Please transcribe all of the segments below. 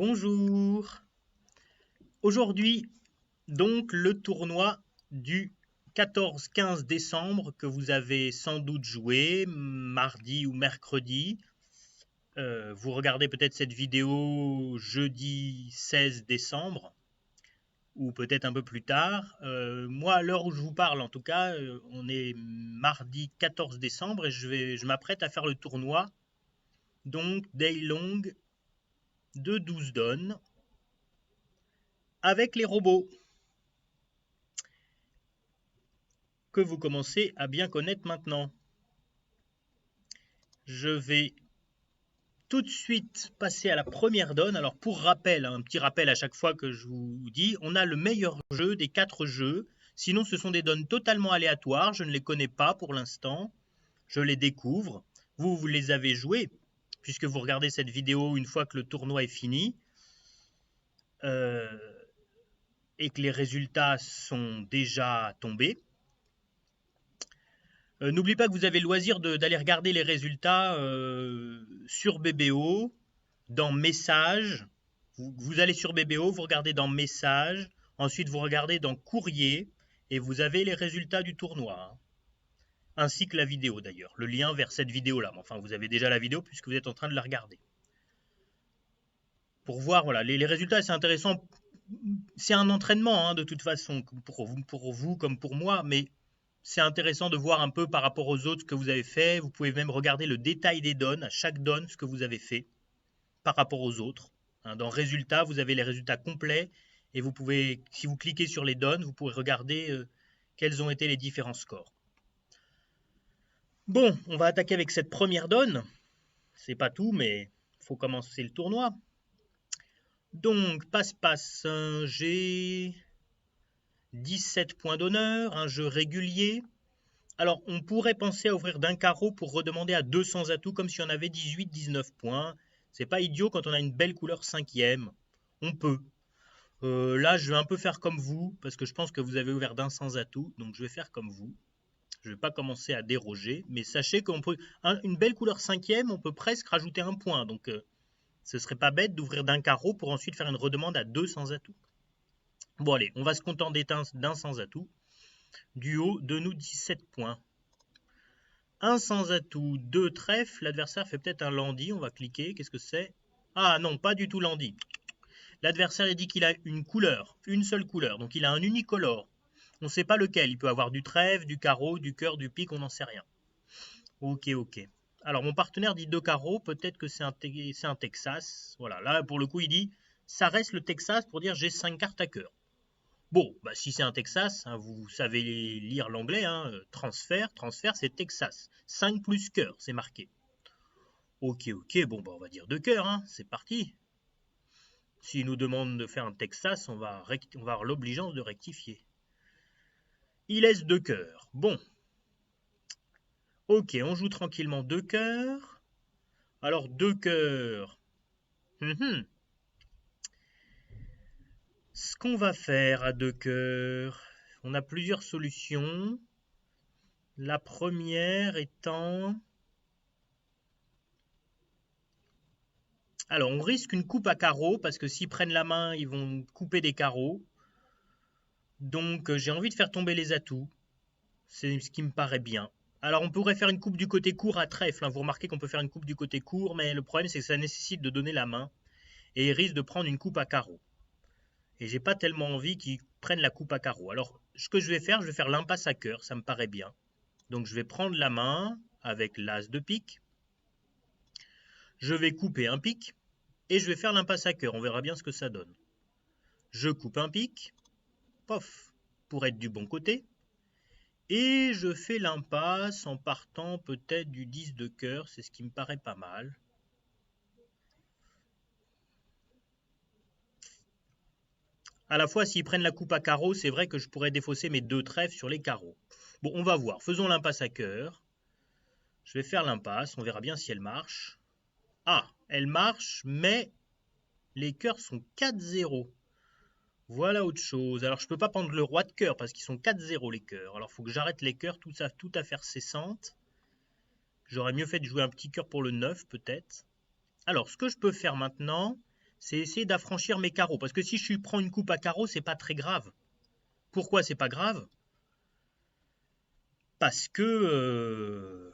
Bonjour. Aujourd'hui, donc, le tournoi du 14-15 décembre que vous avez sans doute joué, mardi ou mercredi. Vous regardez peut-être cette vidéo jeudi 16 décembre, ou peut-être un peu plus tard. Moi, à l'heure où je vous parle, en tout cas, on est mardi 14 décembre et je m'apprête à faire le tournoi, donc day long de 12 donnes, avec les robots, que vous commencez à bien connaître maintenant. Je vais tout de suite passer à la première donne. Alors pour rappel, un petit rappel à chaque fois que je vous dis, on a le meilleur jeu des 4 jeux. Sinon ce sont des donnes totalement aléatoires, je ne les connais pas pour l'instant, je les découvre. Vous les avez jouées, puisque vous regardez cette vidéo une fois que le tournoi est fini, et que les résultats sont déjà tombés. N'oubliez pas que vous avez le loisir d'aller regarder les résultats sur BBO, dans Messages. Vous allez sur BBO, vous regardez dans Messages, ensuite vous regardez dans Courrier, et vous avez les résultats du tournoi, hein, ainsi que la vidéo d'ailleurs, le lien vers cette vidéo-là. Enfin, vous avez déjà la vidéo puisque vous êtes en train de la regarder. Pour voir, voilà, les résultats, c'est intéressant. C'est un entraînement, hein, de toute façon, pour vous comme pour moi, mais c'est intéressant de voir un peu par rapport aux autres ce que vous avez fait. Vous pouvez même regarder le détail des donnes, à chaque donne, ce que vous avez fait par rapport aux autres. Hein, dans Résultats, vous avez les résultats complets et vous pouvez, si vous cliquez sur les donnes, vous pourrez regarder quels ont été les différents scores. Bon, on va attaquer avec cette première donne. C'est pas tout, mais il faut commencer le tournoi. Donc, passe-passe, j'ai 17 points d'honneur, un jeu régulier. Alors, on pourrait penser à ouvrir d'un carreau pour redemander à 200 atouts comme si on avait 18-19 points. C'est pas idiot quand on a une belle couleur 5e. On peut. Là, je vais un peu faire comme vous, parce que je pense que vous avez ouvert d'un sans atout, donc je vais faire comme vous. Je ne vais pas commencer à déroger, mais sachez qu'on peut. Une belle couleur 5e, on peut presque rajouter un point, donc ce serait pas bête d'ouvrir d'un carreau pour ensuite faire une redemande à 2 sans atout. Bon, allez, on va se contenter d'un sans atout. Du haut, de nous 17 points. Un sans atout, 2 trèfles. L'adversaire fait peut-être un landy. On va cliquer. Qu'est-ce que c'est? Ah non, pas du tout landy. L'adversaire dit qu'il a une couleur, une seule couleur. Donc il a un unicolore. On ne sait pas lequel. Il peut avoir du trèfle, du carreau, du cœur, du pique. On n'en sait rien. Ok. Alors mon partenaire dit 2 carreaux. Peut-être que c'est un Texas. Voilà. Là, pour le coup, il dit ça reste le Texas pour dire j'ai 5 cartes à cœur. Bon, bah, si c'est un Texas, hein, vous savez lire l'anglais, hein, transfert, c'est Texas. 5 plus cœur, c'est marqué. Ok, bon, bah, on va dire 2 cœurs, hein, c'est parti. S'il nous demande de faire un Texas, on va avoir l'obligeance de rectifier. Il laisse 2 cœurs. Bon. Ok, on joue tranquillement 2 cœurs. Alors 2 cœurs. Ce qu'on va faire à 2 cœurs, on a plusieurs solutions. La première étant... Alors, on risque une coupe à carreaux, parce que s'ils prennent la main, ils vont couper des carreaux. Donc, j'ai envie de faire tomber les atouts. C'est ce qui me paraît bien. Alors, on pourrait faire une coupe du côté court à trèfle, hein. Vous remarquez qu'on peut faire une coupe du côté court, mais le problème, c'est que ça nécessite de donner la main. Et il risque de prendre une coupe à carreaux. Et j'ai pas tellement envie qu'ils prennent la coupe à carreaux. Alors, ce que je vais faire l'impasse à cœur, ça me paraît bien. Donc, je vais prendre la main avec l'as de pique. Je vais couper un pique. Et je vais faire l'impasse à cœur, on verra bien ce que ça donne. Je coupe un pique, pof, pour être du bon côté. Et je fais l'impasse en partant peut-être du 10 de cœur, c'est ce qui me paraît pas mal. À la fois, s'ils prennent la coupe à carreaux, c'est vrai que je pourrais défausser mes 2 trèfles sur les carreaux. Bon, on va voir. Faisons l'impasse à cœur. Je vais faire l'impasse, on verra bien si elle marche. Ah, elle marche, mais les cœurs sont 4-0. Voilà autre chose. Alors, je peux pas prendre le roi de cœur parce qu'ils sont 4-0 les cœurs. Alors, il faut que j'arrête les cœurs, tout à faire cessante. J'aurais mieux fait de jouer un petit cœur pour le 9, peut-être. Alors, ce que je peux faire maintenant, c'est essayer d'affranchir mes carreaux. Parce que si je prends une coupe à carreaux, c'est pas très grave. Pourquoi c'est pas grave? Parce que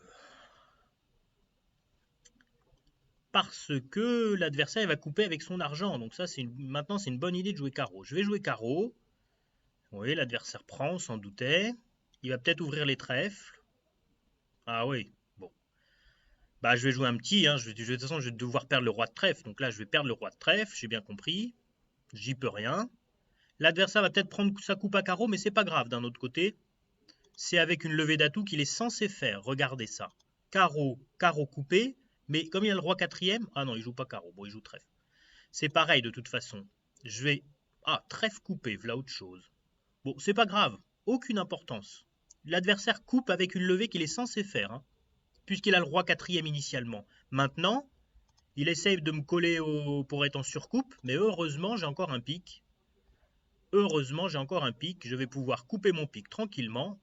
l'adversaire va couper avec son argent. Donc ça, maintenant, c'est une bonne idée de jouer carreau. Je vais jouer carreau. Vous voyez, l'adversaire prend, on s'en doutait. Il va peut-être ouvrir les trèfles. Ah oui, bon. Bah, je vais jouer un petit. Hein. De toute façon, je vais devoir perdre le roi de trèfle. Donc là, je vais perdre le roi de trèfle, j'ai bien compris. J'y peux rien. L'adversaire va peut-être prendre sa coupe à carreau, mais c'est pas grave d'un autre côté. C'est avec une levée d'atout qu'il est censé faire. Regardez ça. Carreau, carreau coupé. Mais comme il y a le roi quatrième, ah non, il joue pas carreau, bon, il joue trèfle. C'est pareil de toute façon. Je vais... Ah, trèfle coupé, voilà autre chose. Bon, c'est pas grave, aucune importance. L'adversaire coupe avec une levée qu'il est censé faire, hein, puisqu'il a le roi quatrième initialement. Maintenant, il essaye de me coller pour être en surcoupe, mais heureusement, j'ai encore un pic. Heureusement, j'ai encore un pic. Je vais pouvoir couper mon pic tranquillement.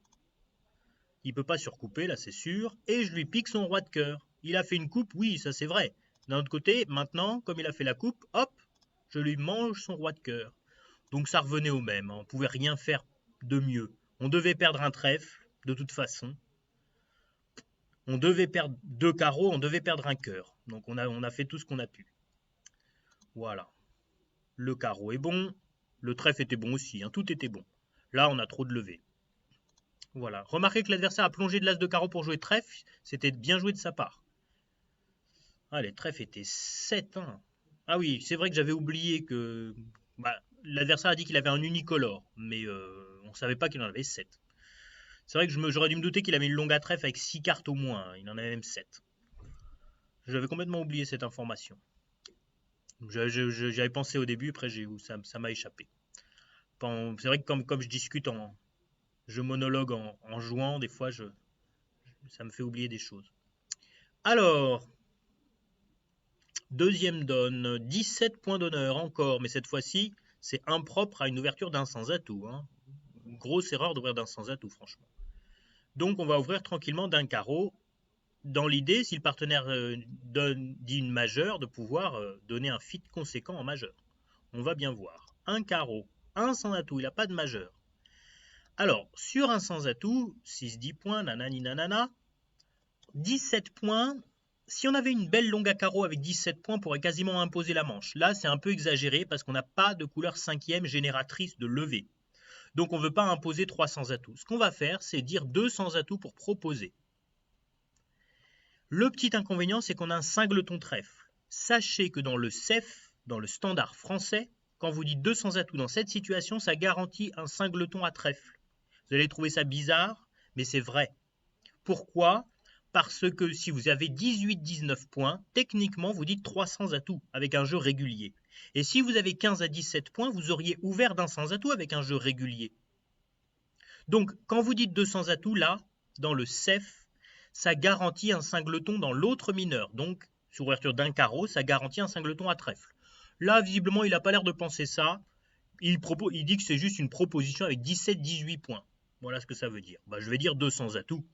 Il ne peut pas surcouper, là, c'est sûr. Et je lui pique son roi de cœur. Il a fait une coupe, oui, ça c'est vrai. D'un autre côté, maintenant, comme il a fait la coupe, hop, je lui mange son roi de cœur. Donc ça revenait au même. Hein. On ne pouvait rien faire de mieux. On devait perdre un trèfle, de toute façon. On devait perdre 2 carreaux, on devait perdre un cœur. Donc on a fait tout ce qu'on a pu. Voilà. Le carreau est bon. Le trèfle était bon aussi. Hein. Tout était bon. Là, on a trop de levées. Voilà. Remarquez que l'adversaire a plongé de l'as de carreau pour jouer trèfle. C'était bien joué de sa part. Ah, les trèfles étaient 7. Hein. Ah oui, c'est vrai que j'avais oublié que... Bah, l'adversaire a dit qu'il avait un unicolore. Mais on ne savait pas qu'il en avait 7. C'est vrai que j'aurais dû me douter qu'il avait une longue à trèfle avec 6 cartes au moins. Hein. Il en avait même 7. J'avais complètement oublié cette information. J'avais pensé au début, après ça m'a échappé. C'est vrai que comme je discute, je monologue en jouant, des fois ça me fait oublier des choses. Alors, deuxième donne, 17 points d'honneur encore, mais cette fois-ci, c'est impropre à une ouverture d'un sans atout. Hein. Une grosse erreur d'ouvrir d'un sans atout, franchement. Donc on va ouvrir tranquillement d'un carreau, dans l'idée, si le partenaire dit une majeure, de pouvoir donner un fit conséquent en majeur. On va bien voir. Un carreau, un sans atout, il n'a pas de majeur. Alors, sur un sans atout, 6-10 points, nanani nanana, 17 points, si on avait une belle longue à carreau avec 17 points, on pourrait quasiment imposer la manche. Là, c'est un peu exagéré parce qu'on n'a pas de couleur cinquième génératrice de levée. Donc, on ne veut pas imposer 3 sans atouts. Ce qu'on va faire, c'est dire 2 sans atouts pour proposer. Le petit inconvénient, c'est qu'on a un singleton trèfle. Sachez que dans le CEF, dans le standard français, quand vous dites 2 sans atouts dans cette situation, ça garantit un singleton à trèfle. Vous allez trouver ça bizarre, mais c'est vrai. Pourquoi? Parce que si vous avez 18-19 points, techniquement, vous dites 3 sans atouts avec un jeu régulier. Et si vous avez 15 à 17 points, vous auriez ouvert d'un sans atout avec un jeu régulier. Donc, quand vous dites 2 sans atouts, là, dans le CEF, ça garantit un singleton dans l'autre mineur. Donc, sur ouverture d'un carreau, ça garantit un singleton à trèfle. Là, visiblement, il n'a pas l'air de penser ça. Il dit que c'est juste une proposition avec 17-18 points. Voilà ce que ça veut dire. Bah, je vais dire 2 sans atouts.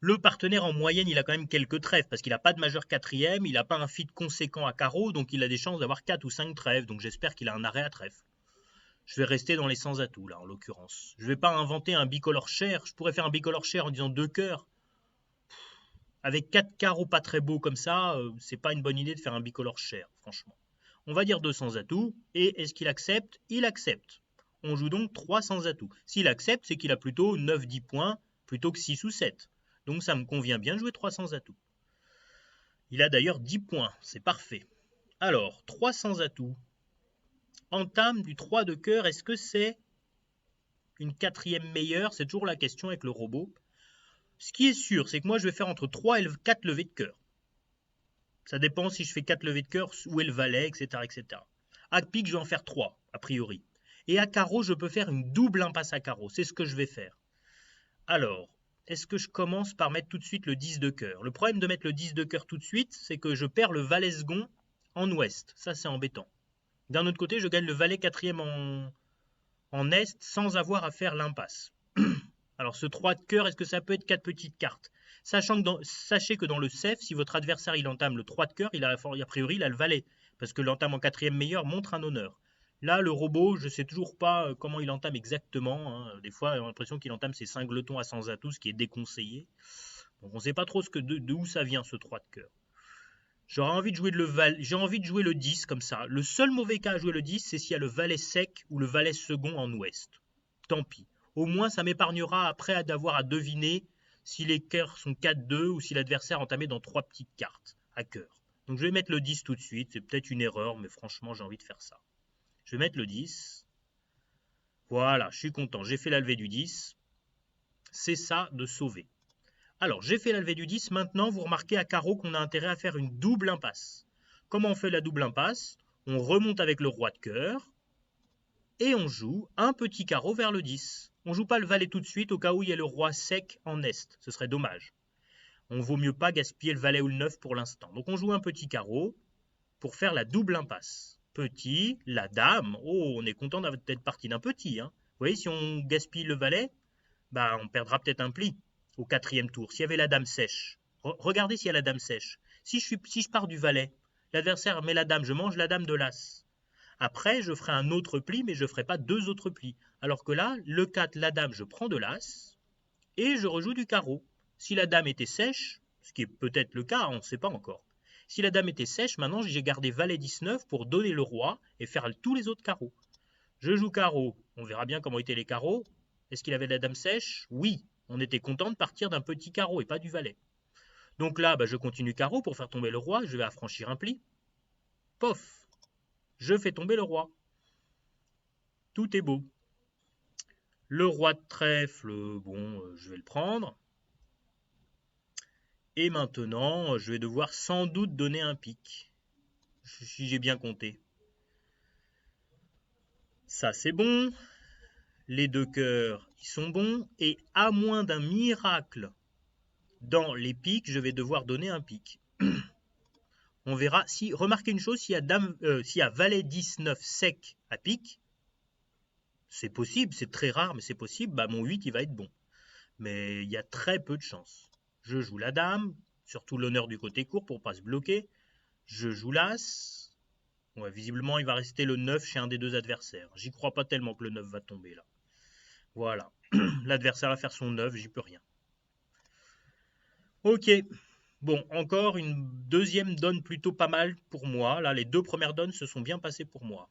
Le partenaire, en moyenne, il a quand même quelques trèfles, parce qu'il n'a pas de majeur quatrième, il n'a pas un fit conséquent à carreau, donc il a des chances d'avoir 4 ou 5 trèfles. Donc j'espère qu'il a un arrêt à trèfle. Je vais rester dans les sans atouts, là, en l'occurrence. Je ne vais pas inventer un bicolore cher. Je pourrais faire un bicolore cher en disant 2 cœurs. Avec 4 carreaux pas très beaux comme ça, c'est pas une bonne idée de faire un bicolore cher, franchement. On va dire 2 sans atouts, et est-ce qu'il accepte? Il accepte. On joue donc 3 sans atouts. S'il accepte, c'est qu'il a plutôt 9-10 points, plutôt que 6 ou 7. Donc ça me convient bien de jouer 3 sans atouts. Il a d'ailleurs 10 points, c'est parfait. Alors, 3 sans atouts. Entame du 3 de cœur, est-ce que c'est une quatrième meilleure? C'est toujours la question avec le robot. Ce qui est sûr, c'est que moi je vais faire entre 3 et 4 levées de cœur. Ça dépend si je fais 4 levées de cœur, où est le valet, etc. etc. À pique, je vais en faire 3, a priori. Et à carreau, je peux faire une double impasse à carreau. C'est ce que je vais faire. Alors, est-ce que je commence par mettre tout de suite le 10 de cœur? Le problème de mettre le 10 de cœur tout de suite, c'est que je perds le valet second en ouest. Ça, c'est embêtant. D'un autre côté, je gagne le valet quatrième en est sans avoir à faire l'impasse. Alors, ce 3 de cœur, est-ce que ça peut être 4 petites cartes? Sachez que dans le CEF, si votre adversaire il entame le 3 de cœur, a priori il a le valet. parce que l'entame en quatrième meilleur montre un honneur. Là, le robot, je ne sais toujours pas comment il entame exactement. Hein. Des fois, on a l'impression qu'il entame ses cingletons à sans atout, ce qui est déconseillé. Donc on ne sait pas trop d'où ça vient, ce 3 de cœur. J'aurais envie de jouer j'ai envie de jouer le 10 comme ça. Le seul mauvais cas à jouer le 10, c'est s'il y a le valet sec ou le valet second en ouest. Tant pis. Au moins, ça m'épargnera après d'avoir à deviner si les cœurs sont 4-2 ou si l'adversaire a entamé dans 3 petites cartes à cœur. Donc je vais mettre le 10 tout de suite. C'est peut-être une erreur, mais franchement, j'ai envie de faire ça. Je vais mettre le 10. Voilà, je suis content. J'ai fait la levée du 10. C'est ça de sauver. Alors, j'ai fait la levée du 10. Maintenant, vous remarquez à carreau qu'on a intérêt à faire une double impasse. Comment on fait la double impasse? On remonte avec le roi de cœur et on joue un petit carreau vers le 10. On ne joue pas le valet tout de suite au cas où il y a le roi sec en est. Ce serait dommage. On vaut mieux pas gaspiller le valet ou le 9 pour l'instant. Donc on joue un petit carreau pour faire la double impasse. Petit, la dame. Oh, on est content d'être parti d'un petit. Hein. Vous voyez, si on gaspille le valet, bah, on perdra peut-être un pli au quatrième tour. S'il y avait la dame sèche, regardez s'il y a la dame sèche. Si je pars du valet, l'adversaire met la dame, je mange la dame de l'as. Après, je ferai un autre pli, mais je ne ferai pas 2 autres plis. Alors que là, le 4, la dame, je prends de l'as et je rejoue du carreau. Si la dame était sèche, ce qui est peut-être le cas, on ne sait pas encore. Si la dame était sèche, maintenant j'ai gardé valet 19 pour donner le roi et faire tous les autres carreaux. Je joue carreau, on verra bien comment étaient les carreaux. Est-ce qu'il avait la dame sèche? Oui, on était content de partir d'un petit carreau et pas du valet. Donc là, je continue carreau pour faire tomber le roi, je vais affranchir un pli. Pof, je fais tomber le roi. Tout est beau. Le roi de trèfle, bon, je vais le prendre. Et maintenant, je vais devoir sans doute donner un pic. Si j'ai bien compté. Ça, c'est bon. Les 2 cœurs, ils sont bons. Et à moins d'un miracle dans les piques, je vais devoir donner un pic. On verra. Si, remarquez une chose, s'il y a valet 19 sec à pique, c'est possible, c'est très rare, mais c'est possible, mon 8, il va être bon. Mais il y a très peu de chance. Je joue la dame, surtout l'honneur du côté court pour ne pas se bloquer. Je joue l'as. Ouais, visiblement, il va rester le 9 chez un des 2 adversaires. J'y crois pas tellement que le 9 va tomber là. Voilà. L'adversaire va faire son 9, j'y peux rien. Ok. Bon, encore une deuxième donne plutôt pas mal pour moi. Là, les 2 premières donnes se sont bien passées pour moi.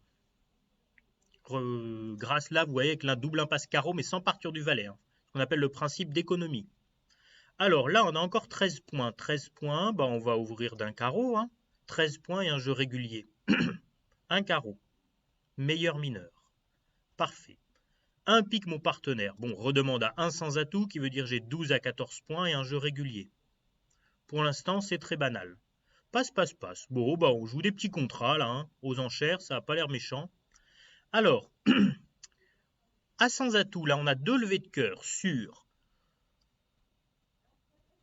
Grâce là, vous voyez, avec la double impasse carreau, mais sans partir du valet. Hein. On appelle le principe d'économie. Alors là, on a encore 13 points. 13 points, on va ouvrir d'un carreau. Hein. 13 points et un jeu régulier. Un carreau. Meilleur mineur. Parfait. Un pic mon partenaire. Bon, redemande à 1 sans atout, qui veut dire j'ai 12 à 14 points et un jeu régulier. Pour l'instant, c'est très banal. Passe. Bon, on joue des petits contrats, là, hein, aux enchères, ça n'a pas l'air méchant. Alors, à sans atout, là, on a 2 levées de cœur sur...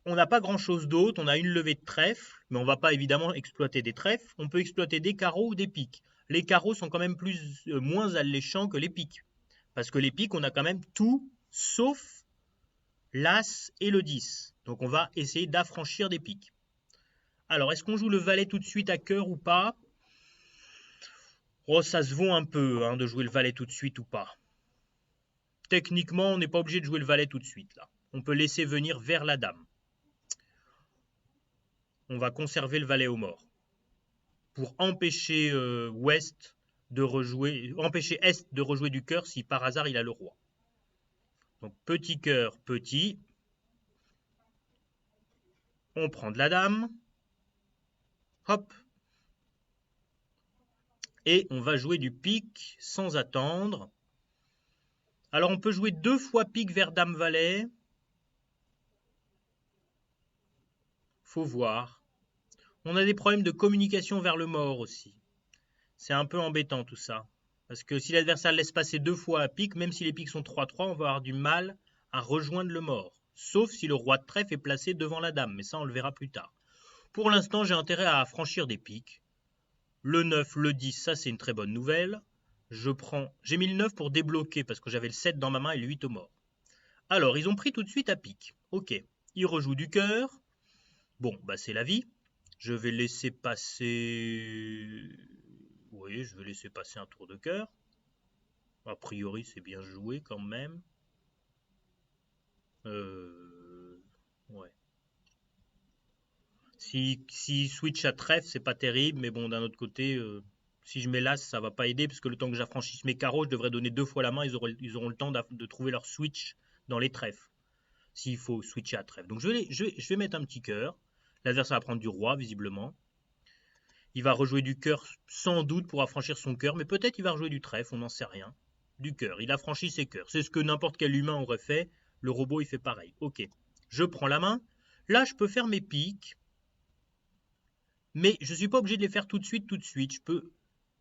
On n'a pas grand-chose d'autre, on a une levée de trèfle, mais on ne va pas évidemment exploiter des trèfles. On peut exploiter des carreaux ou des piques. Les carreaux sont quand même moins alléchants que les piques. Parce que les piques, on a quand même tout, sauf l'as et le 10. Donc on va essayer d'affranchir des piques. Alors, est-ce qu'on joue le valet tout de suite à cœur ou pas? Oh, ça se vaut un peu hein, de jouer le valet tout de suite ou pas. Techniquement, on n'est pas obligé de jouer le valet tout de suite. Là. On peut laisser venir vers la dame. On va conserver le valet au mort. Pour empêcher ouest de rejouer, empêcher est de rejouer du cœur si par hasard il a le roi. Donc petit cœur, petit. On prend de la dame. Hop. Et on va jouer du pique sans attendre. Alors on peut jouer 2 fois pique vers dame valet. Faut voir. On a des problèmes de communication vers le mort aussi. C'est un peu embêtant tout ça. Parce que si l'adversaire laisse passer 2 fois à pique, même si les piques sont 3-3, on va avoir du mal à rejoindre le mort. Sauf si le roi de trèfle est placé devant la dame, mais ça on le verra plus tard. Pour l'instant, j'ai intérêt à franchir des piques. Le 9, le 10, ça c'est une très bonne nouvelle. J'ai mis le 9 pour débloquer parce que j'avais le 7 dans ma main et le 8 au mort. Alors, ils ont pris tout de suite à pique. Ok, ils rejouent du cœur. Bon, c'est la vie. Je vais laisser passer... Oui, je vais laisser passer un tour de cœur. A priori, c'est bien joué quand même. Ouais. Si switch à trèfle, c'est pas terrible, mais bon, d'un autre côté, si je mets l'as, ça va pas aider, parce que le temps que j'affranchisse mes carreaux, je devrais donner 2 fois la main, ils auront le temps de trouver leur switch dans les trèfles, s'il faut switcher à trèfle. Donc je vais mettre un petit cœur. L'adversaire va prendre du roi, visiblement. Il va rejouer du cœur sans doute pour affranchir son cœur, mais peut-être il va rejouer du trèfle, on n'en sait rien. Du cœur, il affranchit ses cœurs. C'est ce que n'importe quel humain aurait fait. Le robot, il fait pareil. Ok, je prends la main. Là, je peux faire mes piques, mais je ne suis pas obligé de les faire tout de suite, Je peux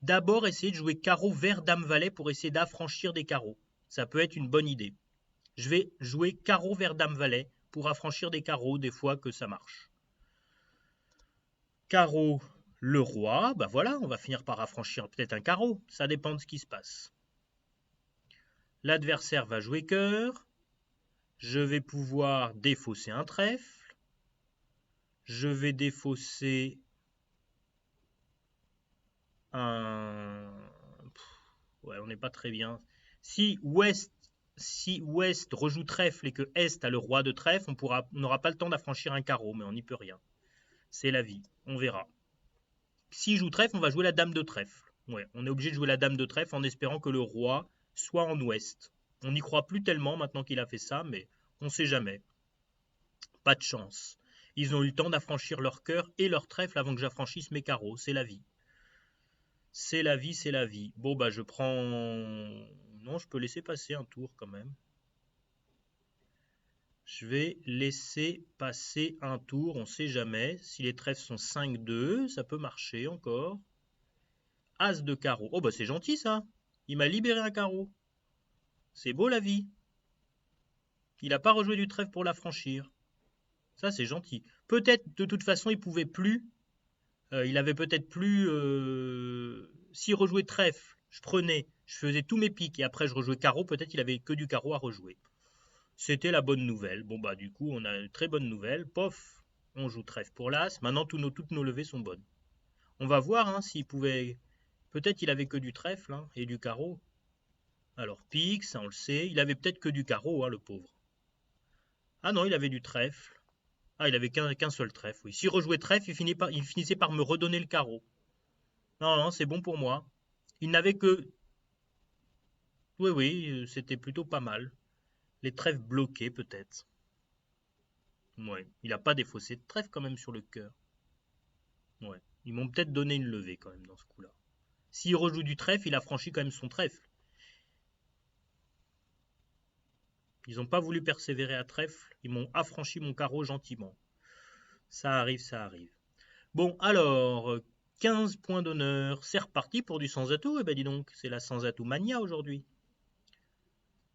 d'abord essayer de jouer carreau vers dame valet pour essayer d'affranchir des carreaux. Ça peut être une bonne idée. Je vais jouer carreau vers dame valet pour affranchir des carreaux des fois que ça marche. Carreau, le roi, bah voilà, on va finir par affranchir peut-être un carreau, ça dépend de ce qui se passe. L'adversaire va jouer cœur, je vais pouvoir défausser un trèfle, je vais défausser un... Ouais, on n'est pas très bien. Si ouest rejoue trèfle et que est a le roi de trèfle, on n'aura pas le temps d'affranchir un carreau, mais on n'y peut rien. C'est la vie, on verra. Si joue trèfle, on va jouer la dame de trèfle. Ouais, on est obligé de jouer la dame de trèfle en espérant que le roi soit en ouest. On n'y croit plus tellement maintenant qu'il a fait ça, mais on ne sait jamais. Pas de chance. Ils ont eu le temps d'affranchir leur cœur et leur trèfle avant que j'affranchisse mes carreaux. C'est la vie. C'est la vie, c'est la vie. Bon, bah je prends... Non, je peux laisser passer un tour quand même. Je vais laisser passer un tour, on ne sait jamais. Si les trèfles sont 5-2, ça peut marcher encore. As de carreau. Oh bah c'est gentil ça. Il m'a libéré un carreau. C'est beau la vie. Il n'a pas rejoué du trèfle pour l'affranchir. Ça c'est gentil. Peut-être de toute façon il pouvait plus. Il avait peut-être plus... S'il rejouait trèfle, je faisais tous mes piques et après je rejouais carreau, peut-être il avait que du carreau à rejouer. C'était la bonne nouvelle. Bon bah du coup on a une très bonne nouvelle. Pof, on joue trèfle pour l'as. Maintenant toutes nos levées sont bonnes. On va voir hein, s'il pouvait... Peut-être il avait que du trèfle hein, et du carreau. Alors pique, ça on le sait. Il avait peut-être que du carreau, hein, le pauvre. Ah non, il avait du trèfle. Ah, il avait qu'un seul trèfle, oui. S'il rejouait trèfle, il finissait par me redonner le carreau. Non, non, c'est bon pour moi. Il n'avait que... Oui, oui, c'était plutôt pas mal. Les trèfles bloqués, peut-être. Ouais, il n'a pas défaussé de trèfle quand même sur le cœur. Ouais, ils m'ont peut-être donné une levée quand même dans ce coup-là. S'il rejoue du trèfle, il a franchi quand même son trèfle. Ils n'ont pas voulu persévérer à trèfle, ils m'ont affranchi mon carreau gentiment. Ça arrive, ça arrive. Bon, alors, 15 points d'honneur, c'est reparti pour du sans-atout. Eh ben dis donc, c'est la sans-atout mania aujourd'hui.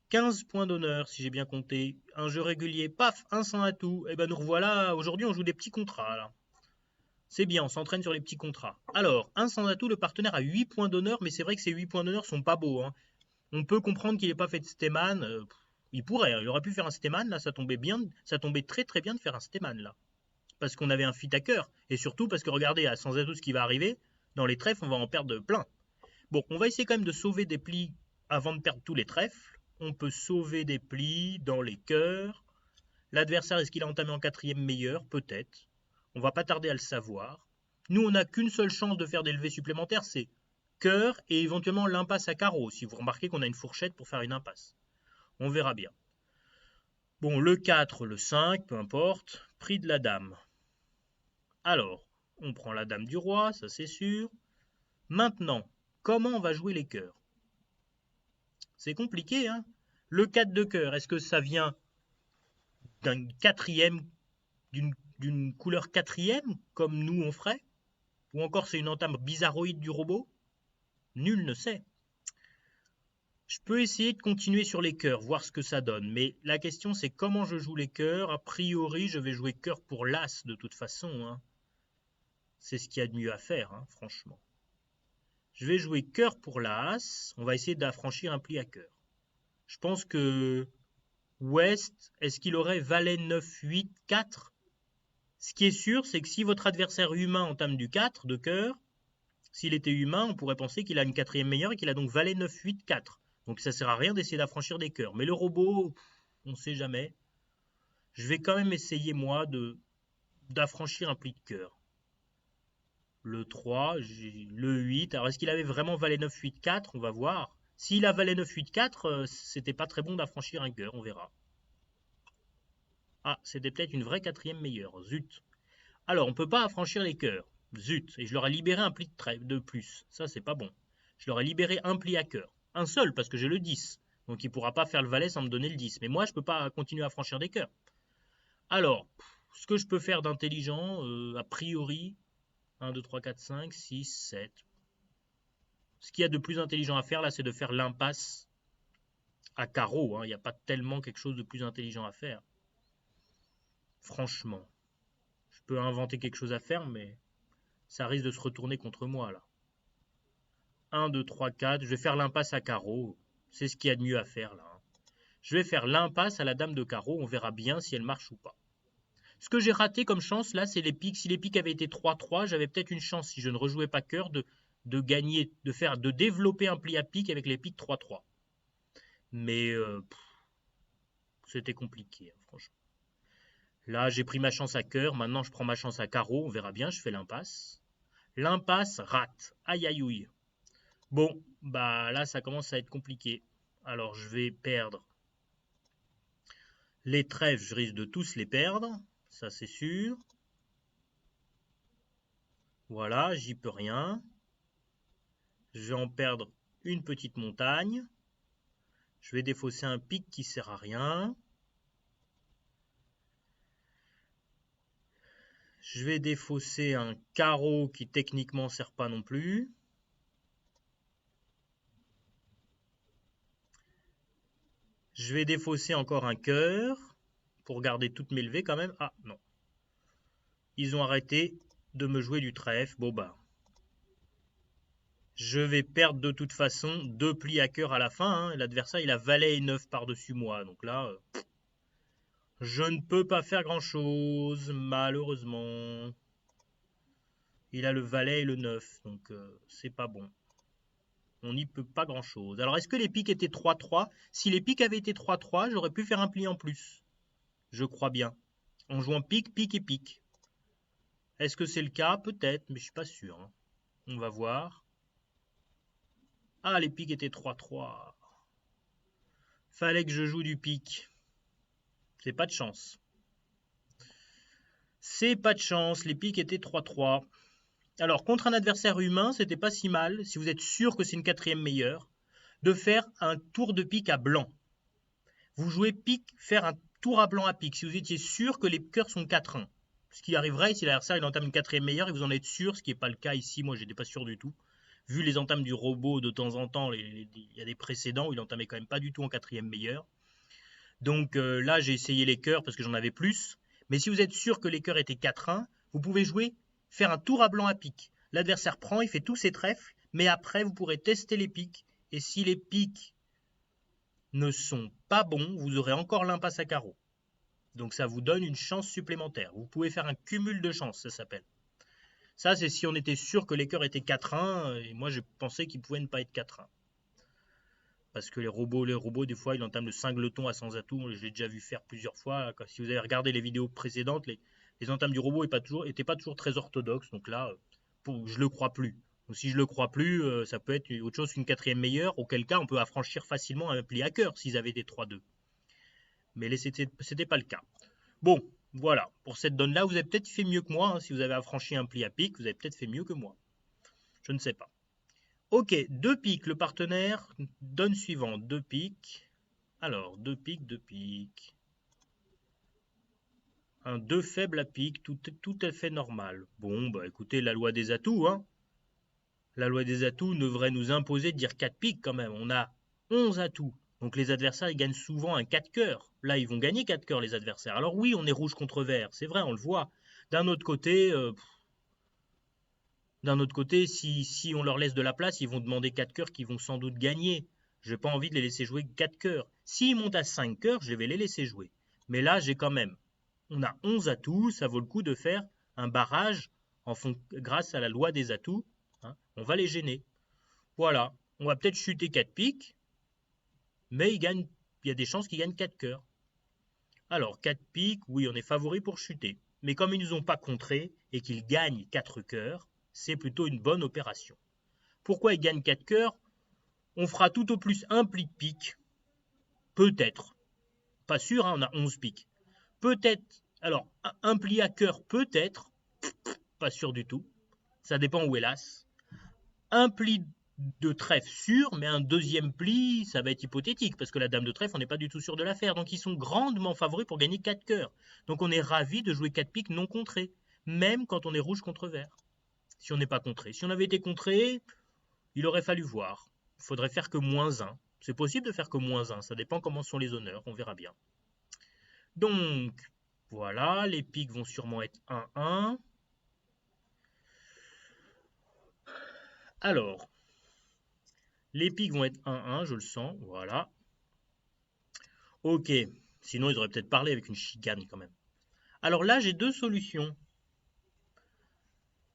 15 points d'honneur, si j'ai bien compté. Un jeu régulier, paf, un sans-atout. Eh ben nous revoilà, aujourd'hui on joue des petits contrats là. C'est bien, on s'entraîne sur les petits contrats. Alors, un sans-atout, le partenaire a 8 points d'honneur, mais c'est vrai que ces 8 points d'honneur sont pas beaux. Hein. On peut comprendre qu'il n'ait pas fait de Stéman. Il pourrait, hein, il aurait pu faire un Stéman, là, ça tombait bien, ça tombait très très bien de faire un Stéman, là. Parce qu'on avait un fit à cœur, et surtout parce que regardez, à sans atout ce qui va arriver, dans les trèfles, on va en perdre plein. Bon, on va essayer quand même de sauver des plis avant de perdre tous les trèfles. On peut sauver des plis dans les cœurs. L'adversaire, est-ce qu'il a entamé en quatrième meilleur? Peut-être. On va pas tarder à le savoir. Nous, on n'a qu'une seule chance de faire des levées supplémentaires, c'est cœur et éventuellement l'impasse à carreau, si vous remarquez qu'on a une fourchette pour faire une impasse. On verra bien. Bon, le 4, le 5, peu importe. Prix de la dame. Alors, on prend la dame du roi, ça c'est sûr. Maintenant, comment on va jouer les cœurs? C'est compliqué, hein? Le 4 de cœur, est-ce que ça vient d'un quatrième, d'une couleur quatrième, comme nous on ferait? Ou encore c'est une entame bizarroïde du robot? Nul ne sait. Je peux essayer de continuer sur les cœurs, voir ce que ça donne, mais la question c'est comment je joue les cœurs. A priori, je vais jouer cœur pour l'as de toute façon. Hein. C'est ce qu'il y a de mieux à faire, hein, franchement. Je vais jouer cœur pour l'as. On va essayer d'affranchir un pli à cœur. Je pense que Ouest, est-ce qu'il aurait valet 9, 8, 4? Ce qui est sûr, c'est que si votre adversaire humain entame du 4 de cœur, s'il était humain, on pourrait penser qu'il a une quatrième meilleure et qu'il a donc valet 9, 8, 4. Donc ça sert à rien d'essayer d'affranchir des cœurs. Mais le robot, on ne sait jamais. Je vais quand même essayer, moi, d'affranchir un pli de cœur. Le 3, le 8. Alors est-ce qu'il avait vraiment valet 9, 8, 4? On va voir. S'il a valet 9, 8, 4, c'était pas très bon d'affranchir un cœur, on verra. Ah, c'était peut-être une vraie quatrième meilleure. Zut. Alors, on ne peut pas affranchir les cœurs. Zut. Et je leur ai libéré un pli de plus. Ça, c'est pas bon. Je leur ai libéré un pli à cœur. Un seul, parce que j'ai le 10. Donc, il ne pourra pas faire le valet sans me donner le 10. Mais moi, je ne peux pas continuer à franchir des cœurs. Alors, ce que je peux faire d'intelligent, a priori, 1, 2, 3, 4, 5, 6, 7. Ce qu'il y a de plus intelligent à faire, là, c'est de faire l'impasse à carreau. Il n'y a pas tellement quelque chose de plus intelligent à faire. Franchement. Je peux inventer quelque chose à faire, mais ça risque de se retourner contre moi, là. 1, 2, 3, 4. Je vais faire l'impasse à carreau. C'est ce qu'il y a de mieux à faire, là. Je vais faire l'impasse à la dame de carreau. On verra bien si elle marche ou pas. Ce que j'ai raté comme chance, là, c'est les piques. Si les piques avaient été 3-3, j'avais peut-être une chance, si je ne rejouais pas cœur, de gagner, de développer un pli à pique avec les piques 3-3. Mais c'était compliqué, franchement. Là, j'ai pris ma chance à cœur. Maintenant, je prends ma chance à carreau. On verra bien. Je fais l'impasse. L'impasse rate. Aïe, aïe, aïe. Bon, bah là, ça commence à être compliqué. Alors, je vais perdre les trèfles. Je risque de tous les perdre. Ça, c'est sûr. Voilà, j'y peux rien. Je vais en perdre une petite montagne. Je vais défausser un pic qui sert à rien. Je vais défausser un carreau qui techniquement sert pas non plus. Je vais défausser encore un cœur pour garder toutes mes levées quand même. Ah non. Ils ont arrêté de me jouer du trèfle. Bon bah. Je vais perdre de toute façon 2 plis à cœur à la fin. L'adversaire il a valet et 9 par-dessus moi. Donc là, je ne peux pas faire grand chose malheureusement. Il a le valet et le 9. Donc c'est pas bon. On n'y peut pas grand chose. Alors est-ce que les piques étaient 3-3? Si les piques avaient été 3-3, j'aurais pu faire un pli en plus. Je crois bien. En jouant pique, pique et pique. Est-ce que c'est le cas? Peut-être, mais je suis pas sûr. On va voir. Ah, les piques étaient 3-3. Fallait que je joue du pique. C'est pas de chance. C'est pas de chance, les piques étaient 3-3. Alors, contre un adversaire humain, c'était pas si mal, si vous êtes sûr que c'est une quatrième meilleure, de faire un tour de pique à blanc. Vous jouez pique, faire un tour à blanc à pique, si vous étiez sûr que les cœurs sont 4-1. Ce qui arriverait si l'adversaire il entame une quatrième meilleure et vous en êtes sûr, ce qui n'est pas le cas ici, moi j'étais pas sûr du tout. Vu les entames du robot de temps en temps, il y a des précédents où il entamait quand même pas du tout en quatrième meilleure. Donc là j'ai essayé les cœurs parce que j'en avais plus. Mais si vous êtes sûr que les cœurs étaient 4-1, vous pouvez jouer, faire un tour à blanc à pique. L'adversaire prend, il fait tous ses trèfles, mais après vous pourrez tester les piques. Et si les piques ne sont pas bons, vous aurez encore l'impasse à carreau. Donc ça vous donne une chance supplémentaire. Vous pouvez faire un cumul de chances, ça s'appelle. Ça, c'est si on était sûr que les cœurs étaient 4-1, et moi je pensais qu'ils pouvaient ne pas être 4-1. Parce que les robots, des fois, ils entament le cingleton à sans atout. Je l'ai déjà vu faire plusieurs fois. Si vous avez regardé les vidéos précédentes, les entames du robot n'étaient pas toujours très orthodoxes. Donc là, je le crois plus. Donc si je le crois plus, ça peut être autre chose qu'une quatrième meilleure, auquel cas on peut affranchir facilement un pli à cœur s'ils avaient des 3-2. Mais c'était pas le cas. Bon, voilà. Pour cette donne-là, vous avez peut-être fait mieux que moi. Si vous avez affranchi un pli à pique, vous avez peut-être fait mieux que moi. Je ne sais pas. Ok, 2 piques, le partenaire donne suivant, 2 piques. Alors, 2 piques, 2 piques. Un 2 faible à pique, tout à fait normal. Bon, bah écoutez, la loi des atouts, La loi des atouts devrait nous imposer de dire 4 piques quand même. On a 11 atouts. Donc les adversaires, ils gagnent souvent un 4 cœurs. Là, ils vont gagner 4 cœurs, les adversaires. Alors oui, on est rouge contre vert, c'est vrai, on le voit. D'un autre côté, si on leur laisse de la place, ils vont demander 4 cœurs qu'ils vont sans doute gagner. Je n'ai pas envie de les laisser jouer 4 cœurs. S'ils montent à 5 cœurs, je vais les laisser jouer. Mais là, j'ai quand même on a 11 atouts, ça vaut le coup de faire un barrage grâce à la loi des atouts. Hein, on va les gêner. Voilà, on va peut-être chuter 4 piques, mais il y a des chances qu'ils gagnent 4 cœurs. Alors, 4 piques, oui, on est favori pour chuter. Mais comme ils ne nous ont pas contré et qu'ils gagnent 4 cœurs, c'est plutôt une bonne opération. Pourquoi ils gagnent 4 cœurs? On fera tout au plus un pli de pique. Peut-être. Pas sûr, hein, on a 11 piques. Peut-être. Alors, un pli à cœur, peut-être. Pas sûr du tout. Ça dépend où est l'as. Un pli de trèfle sûr, mais un deuxième pli, ça va être hypothétique, parce que la dame de trèfle, on n'est pas du tout sûr de la faire. Donc ils sont grandement favoris pour gagner 4 cœurs. Donc on est ravi de jouer 4 piques non contrées, même quand on est rouge contre vert. Si on n'est pas contré. Si on avait été contré, il aurait fallu voir. Il faudrait faire que -1. C'est possible de faire que -1, ça dépend comment sont les honneurs, on verra bien. Donc, voilà, les piques vont sûrement être 1-1. Alors, les piques vont être 1-1, je le sens, voilà. Ok, sinon ils auraient peut-être parlé avec une chicane quand même. Alors là, j'ai deux solutions.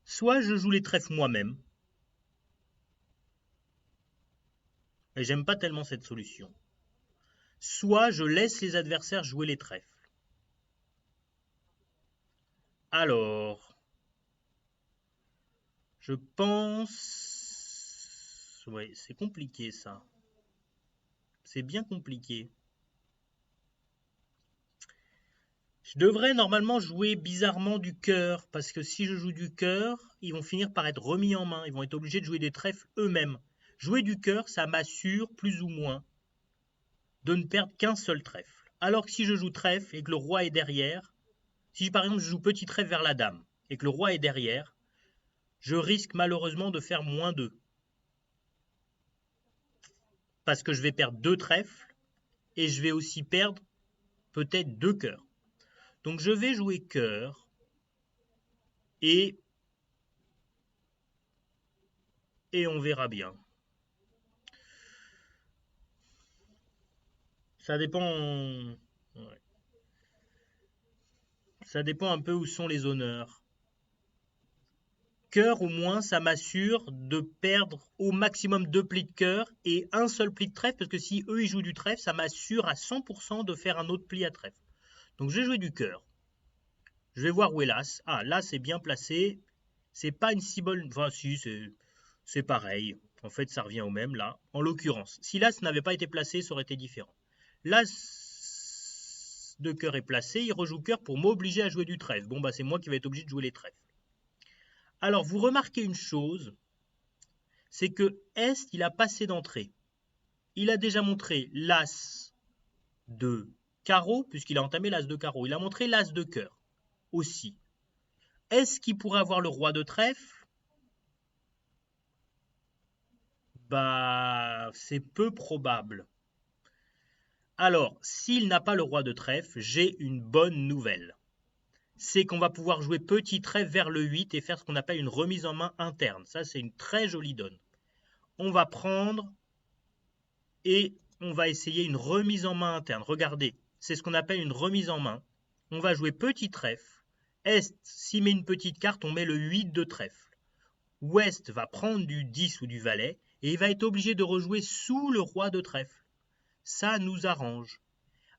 Soit je joue les trèfles moi-même, et j'aime pas tellement cette solution. Soit je laisse les adversaires jouer les trèfles. Alors, je pense... Ouais, c'est compliqué ça. C'est bien compliqué. Je devrais normalement jouer bizarrement du cœur, parce que si je joue du cœur, ils vont finir par être remis en main. Ils vont être obligés de jouer des trèfles eux-mêmes. Jouer du cœur, ça m'assure plus ou moins de ne perdre qu'un seul trèfle. Alors que si je joue trèfle et que le roi est derrière, si par exemple je joue petit trèfle vers la dame et que le roi est derrière, je risque malheureusement de faire -2. Parce que je vais perdre 2 trèfles et je vais aussi perdre peut-être 2 cœurs. Donc je vais jouer cœur et on verra bien. Ça dépend. Ouais. Ça dépend un peu où sont les honneurs. Cœur, au moins, ça m'assure de perdre au maximum 2 plis de cœur et un seul pli de trèfle, parce que si eux ils jouent du trèfle, ça m'assure à 100% de faire un autre pli à trèfle. Donc je vais jouer du cœur. Je vais voir où est l'as. Ah, l'as est bien placé. C'est pas une si bonne. Enfin, si, c'est pareil. En fait, ça revient au même là. En l'occurrence, si l'as n'avait pas été placé, ça aurait été différent. L'as de cœur est placé, il rejoue cœur pour m'obliger à jouer du trèfle. Bon, bah, c'est moi qui vais être obligé de jouer les trèfles. Alors, vous remarquez une chose, c'est que Est, il a passé d'entrée. Il a déjà montré l'as de carreau, puisqu'il a entamé l'as de carreau. Il a montré l'as de cœur aussi. Est-ce qu'il pourrait avoir le roi de trèfle? Bah, c'est peu probable. Alors, s'il n'a pas le roi de trèfle, j'ai une bonne nouvelle. C'est qu'on va pouvoir jouer petit trèfle vers le 8 et faire ce qu'on appelle une remise en main interne. Ça, c'est une très jolie donne. On va prendre et on va essayer une remise en main interne. Regardez, c'est ce qu'on appelle une remise en main. On va jouer petit trèfle. Est, s'il met une petite carte, on met le 8 de trèfle. Ouest va prendre du 10 ou du valet et il va être obligé de rejouer sous le roi de trèfle. Ça nous arrange.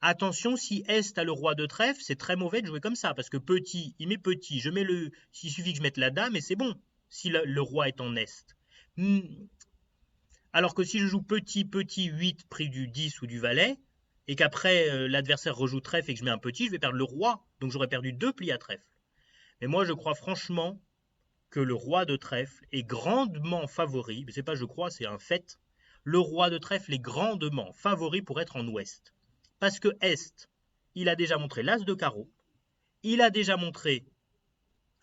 Attention, si Est a le roi de trèfle, c'est très mauvais de jouer comme ça, parce que petit, il met petit, il suffit que je mette la dame et c'est bon, si le roi est en Est. Alors que si je joue petit, 8 pris du 10 ou du valet, et qu'après l'adversaire rejoue trèfle et que je mets un petit, je vais perdre le roi, donc j'aurais perdu 2 plis à trèfle. Mais moi je crois franchement que le roi de trèfle est grandement favori, mais c'est pas je crois, c'est un fait, le roi de trèfle est grandement favori pour être en ouest. Parce que Est, il a déjà montré l'as de carreau, il a déjà montré...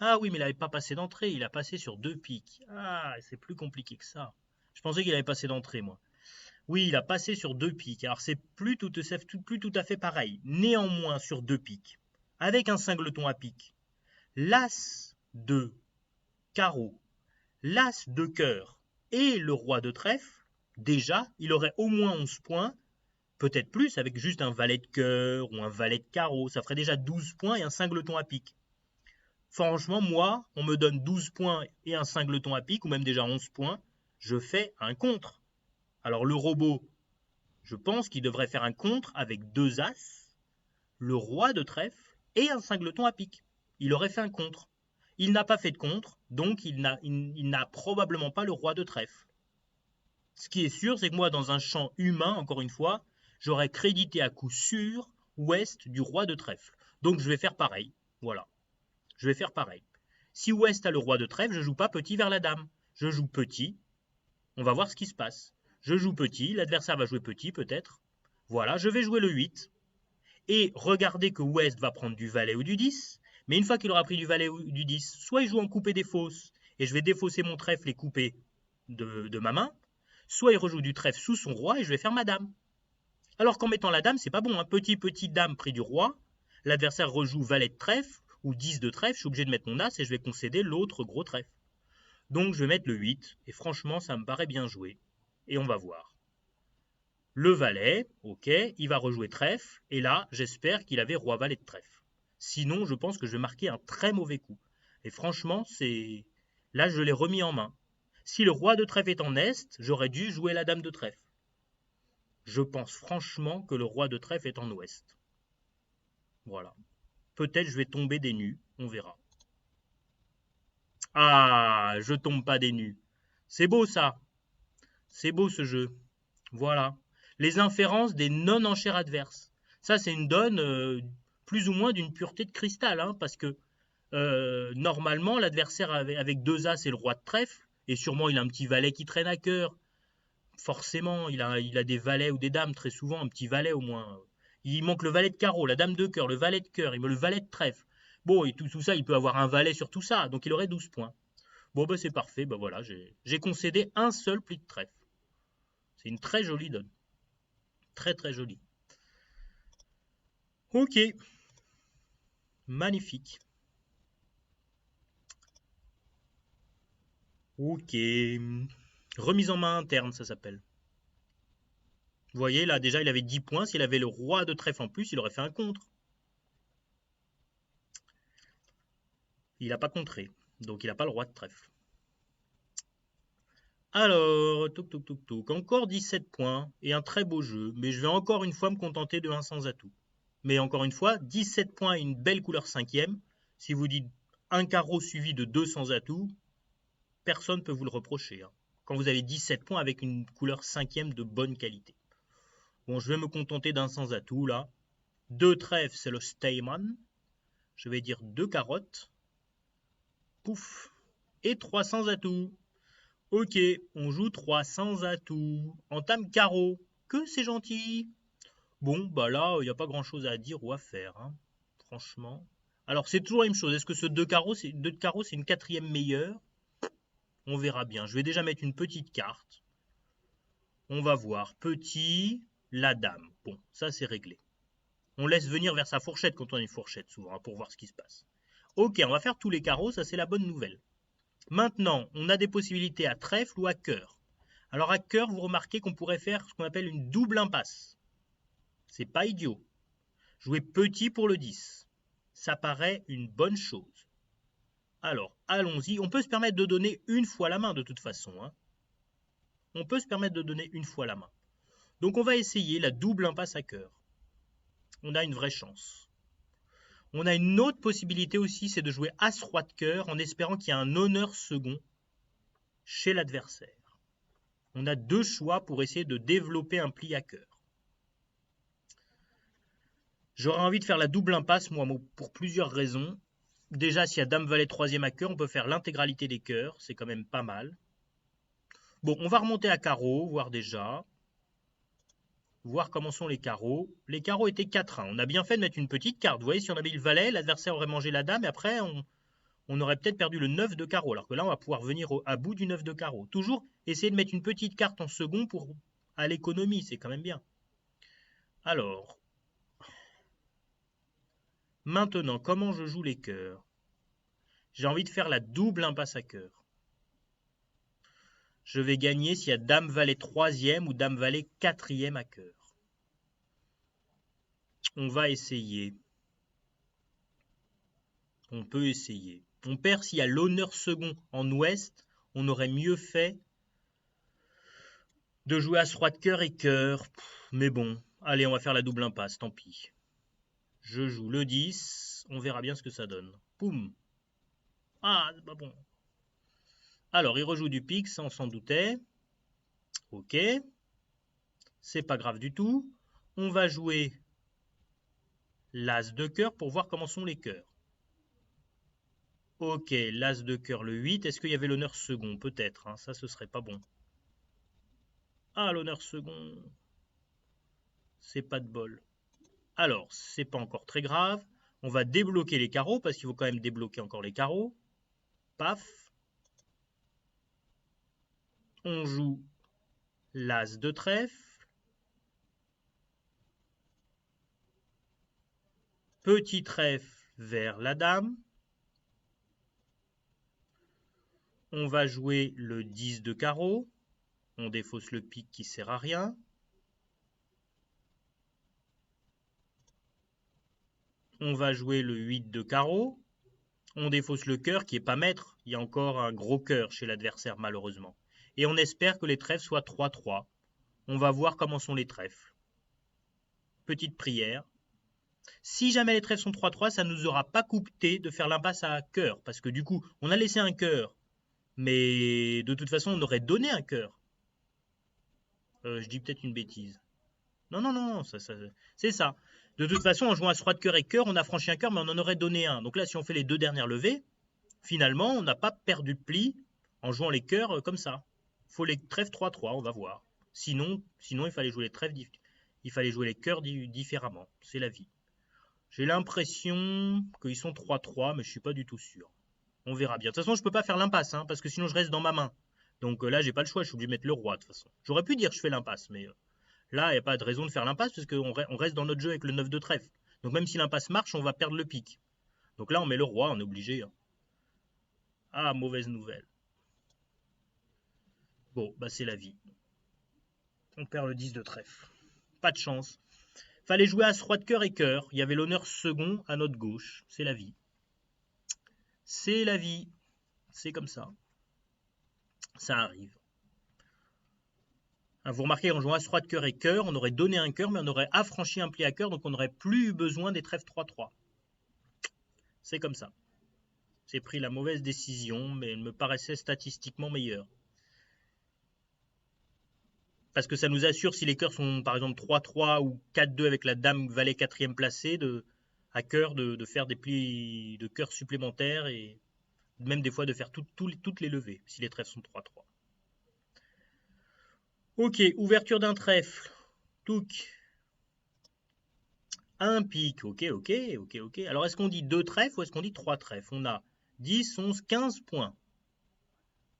Ah oui, mais il n'avait pas passé d'entrée, il a passé sur 2 piques. Ah, c'est plus compliqué que ça. Je pensais qu'il avait passé d'entrée, moi. Oui, il a passé sur 2 piques, alors c'est plus tout à fait pareil. Néanmoins, sur 2 piques, avec un singleton à pique, l'as de carreau, l'as de cœur et le roi de trèfle, déjà, il aurait au moins 11 points Peut-être plus avec juste un valet de cœur ou un valet de carreau. Ça ferait déjà 12 points et un cingleton à pique. Franchement, moi, on me donne 12 points et un cingleton à pique, ou même déjà 11 points, je fais un contre. Alors le robot, je pense qu'il devrait faire un contre avec 2 as, le roi de trèfle et un cingleton à pique. Il aurait fait un contre. Il n'a pas fait de contre, donc il n'a probablement pas le roi de trèfle. Ce qui est sûr, c'est que moi, dans un champ humain, encore une fois, j'aurais crédité à coup sûr ouest du roi de trèfle. Donc je vais faire pareil. Voilà. Je vais faire pareil. Si ouest a le roi de trèfle, je joue pas petit vers la dame. Je joue petit. On va voir ce qui se passe. Je joue petit, l'adversaire va jouer petit peut-être. Voilà, je vais jouer le 8. Et regardez que ouest va prendre du valet ou du 10. Mais une fois qu'il aura pris du valet ou du 10, soit il joue en coupé des fausses, et je vais défausser mon trèfle et couper de ma main, soit il rejoue du trèfle sous son roi et je vais faire ma dame. Alors qu'en mettant la dame, c'est pas bon. Petit dame pris du roi, l'adversaire rejoue valet de trèfle ou 10 de trèfle, je suis obligé de mettre mon as et je vais concéder l'autre gros trèfle. Donc je vais mettre le 8 et franchement ça me paraît bien joué. Et on va voir. Le valet, ok, il va rejouer trèfle et là j'espère qu'il avait roi valet de trèfle. Sinon je pense que je vais marquer un très mauvais coup. Et franchement c'est... Là je l'ai remis en main. Si le roi de trèfle est en est, j'aurais dû jouer la dame de trèfle. Je pense franchement que le roi de trèfle est en ouest. Voilà. Peut-être je vais tomber des nus, on verra. Ah, je tombe pas des nus. C'est beau ça. C'est beau ce jeu. Voilà. Les inférences des non-enchères adverses. Ça, c'est une donne plus ou moins d'une pureté de cristal, hein, parce que normalement, l'adversaire avec 2 as et le roi de trèfle, et sûrement il a un petit valet qui traîne à cœur. Forcément, il a des valets ou des dames, très souvent, un petit valet au moins. Il manque le valet de carreau, la dame de cœur, le valet de cœur, il me le valet de trèfle. Bon, et tout ça, il peut avoir un valet sur tout ça, donc il aurait 12 points. Bon, bah c'est parfait, bah voilà, j'ai concédé un seul pli de trèfle. C'est une très jolie donne. Très très jolie. Ok. Magnifique. Ok. Remise en main interne, ça s'appelle. Vous voyez, là, déjà, il avait 10 points. S'il avait le roi de trèfle en plus, il aurait fait un contre. Il n'a pas contré. Donc, il n'a pas le roi de trèfle. Alors, touk. Encore 17 points et un très beau jeu. Mais je vais encore une fois me contenter de 1 sans atout. Mais encore une fois, 17 points et une belle couleur 5e. Si vous dites un carreau suivi de 2 sans atout, personne ne peut vous le reprocher. Hein. Quand vous avez 17 points avec une couleur 5e de bonne qualité. Bon, je vais me contenter d'un sans atout là. 2 trèfles, c'est le Stayman. Je vais dire 2 carottes. Pouf. Et 3 sans atout. Ok, on joue 3 sans atout. Entame carreau. Que c'est gentil. Bon, bah là, il n'y a pas grand chose à dire ou à faire. Hein. Franchement. Alors, c'est toujours la même chose. Est-ce que ce 2 carreaux, c'est une 4e meilleure? On verra bien. Je vais déjà mettre une petite carte. On va voir. Petit, la dame. Bon, ça c'est réglé. On laisse venir vers sa fourchette quand on a une fourchette souvent, hein, pour voir ce qui se passe. Ok, on va faire tous les carreaux, ça c'est la bonne nouvelle. Maintenant, on a des possibilités à trèfle ou à cœur. Alors à cœur, vous remarquez qu'on pourrait faire ce qu'on appelle une double impasse. C'est pas idiot. Jouer petit pour le 10. Ça paraît une bonne chose. Alors, allons-y. On peut se permettre de donner une fois la main de toute façon. Hein. On peut se permettre de donner une fois la main. Donc on va essayer la double impasse à cœur. On a une vraie chance. On a une autre possibilité aussi, c'est de jouer As-Roi de cœur en espérant qu'il y ait un honneur second chez l'adversaire. On a 2 choix pour essayer de développer un pli à cœur. J'aurais envie de faire la double impasse, moi, pour plusieurs raisons. Déjà, s'il y a Dame-Valet 3e à cœur, on peut faire l'intégralité des cœurs, c'est quand même pas mal. Bon, on va remonter à carreau, voir déjà. Voir comment sont les carreaux. Les carreaux étaient 4-1. On a bien fait de mettre une petite carte. Vous voyez, si on avait mis le valet, l'adversaire aurait mangé la dame et après, on aurait peut-être perdu le 9 de carreau. Alors que là, on va pouvoir venir à bout du 9 de carreau. Toujours essayer de mettre une petite carte en second à l'économie. C'est quand même bien. Alors, maintenant, comment je joue les cœurs? J'ai envie de faire la double impasse à cœur. Je vais gagner s'il y a Dame-Valet 3e ou Dame-Valet 4e à cœur. On va essayer. On peut essayer. On perd s'il y a l'honneur second en ouest. On aurait mieux fait de jouer As-Roi de cœur et cœur. Mais bon, allez, on va faire la double impasse, tant pis. Je joue le 10. On verra bien ce que ça donne. Poum. Ah, c'est pas bon. Alors, il rejoue du pique, ça on s'en doutait. Ok. C'est pas grave du tout. On va jouer l'As de cœur pour voir comment sont les cœurs. Ok, l'As de cœur, le 8. Est-ce qu'il y avait l'honneur second? Peut-être, hein, ça ce serait pas bon. Ah, l'honneur second. C'est pas de bol. Alors, c'est pas encore très grave. On va débloquer les carreaux, parce qu'il faut quand même débloquer encore les carreaux. Paf. On joue l'As de trèfle. Petit trèfle vers la dame. On va jouer le 10 de carreau. On défausse le pique qui sert à rien. On va jouer le 8 de carreau. On défausse le cœur qui est pas maître. Il y a encore un gros cœur chez l'adversaire malheureusement. Et on espère que les trèfles soient 3-3. On va voir comment sont les trèfles. Petite prière. Si jamais les trèfles sont 3-3, ça ne nous aura pas coûté de faire l'impasse à cœur. Parce que du coup, on a laissé un cœur. Mais de toute façon, on aurait donné un cœur. Je dis peut-être une bêtise. Non, non, non, c'est ça. De toute façon, en jouant As-Roi de cœur et cœur, on a franchi un cœur, mais on en aurait donné un. Donc là, si on fait les deux dernières levées, finalement, on n'a pas perdu de pli en jouant les cœurs comme ça. Il faut les trèfles 3-3, on va voir. Sinon, il fallait jouer les trèfles, il fallait jouer les cœurs différemment. C'est la vie. J'ai l'impression qu'ils sont 3-3, mais je ne suis pas du tout sûr. On verra bien. De toute façon, je ne peux pas faire l'impasse, hein, parce que sinon je reste dans ma main. Donc là, j'ai pas le choix, je suis obligé de mettre le roi de toute façon. J'aurais pu dire que je fais l'impasse, mais là, il n'y a pas de raison de faire l'impasse, parce qu'on reste dans notre jeu avec le 9 de trèfle. Donc même si l'impasse marche, on va perdre le pic. Donc là, on met le roi, on est obligé. Hein. Ah, mauvaise nouvelle. Bon, bah c'est la vie. On perd le 10 de trèfle. Pas de chance. Fallait jouer As-Roi de cœur et cœur. Il y avait l'honneur second à notre gauche. C'est la vie. C'est la vie. C'est comme ça. Ça arrive. Vous remarquez, en jouant As-Roi de cœur et cœur, on aurait donné un cœur, mais on aurait affranchi un pli à cœur, donc on n'aurait plus eu besoin des trèfles 3-3. C'est comme ça. J'ai pris la mauvaise décision, mais elle me paraissait statistiquement meilleure. Parce que ça nous assure, si les cœurs sont par exemple 3-3 ou 4-2 avec la dame valet 4e placée, à cœur de faire des plis de cœur supplémentaires et même des fois de faire toutes les levées, si les trèfles sont 3-3. Ok, ouverture d'un trèfle. Touc. Un pic. Ok. Alors est-ce qu'on dit 2 trèfles ou est-ce qu'on dit 3 trèfles? On a 10, 11, 15 points.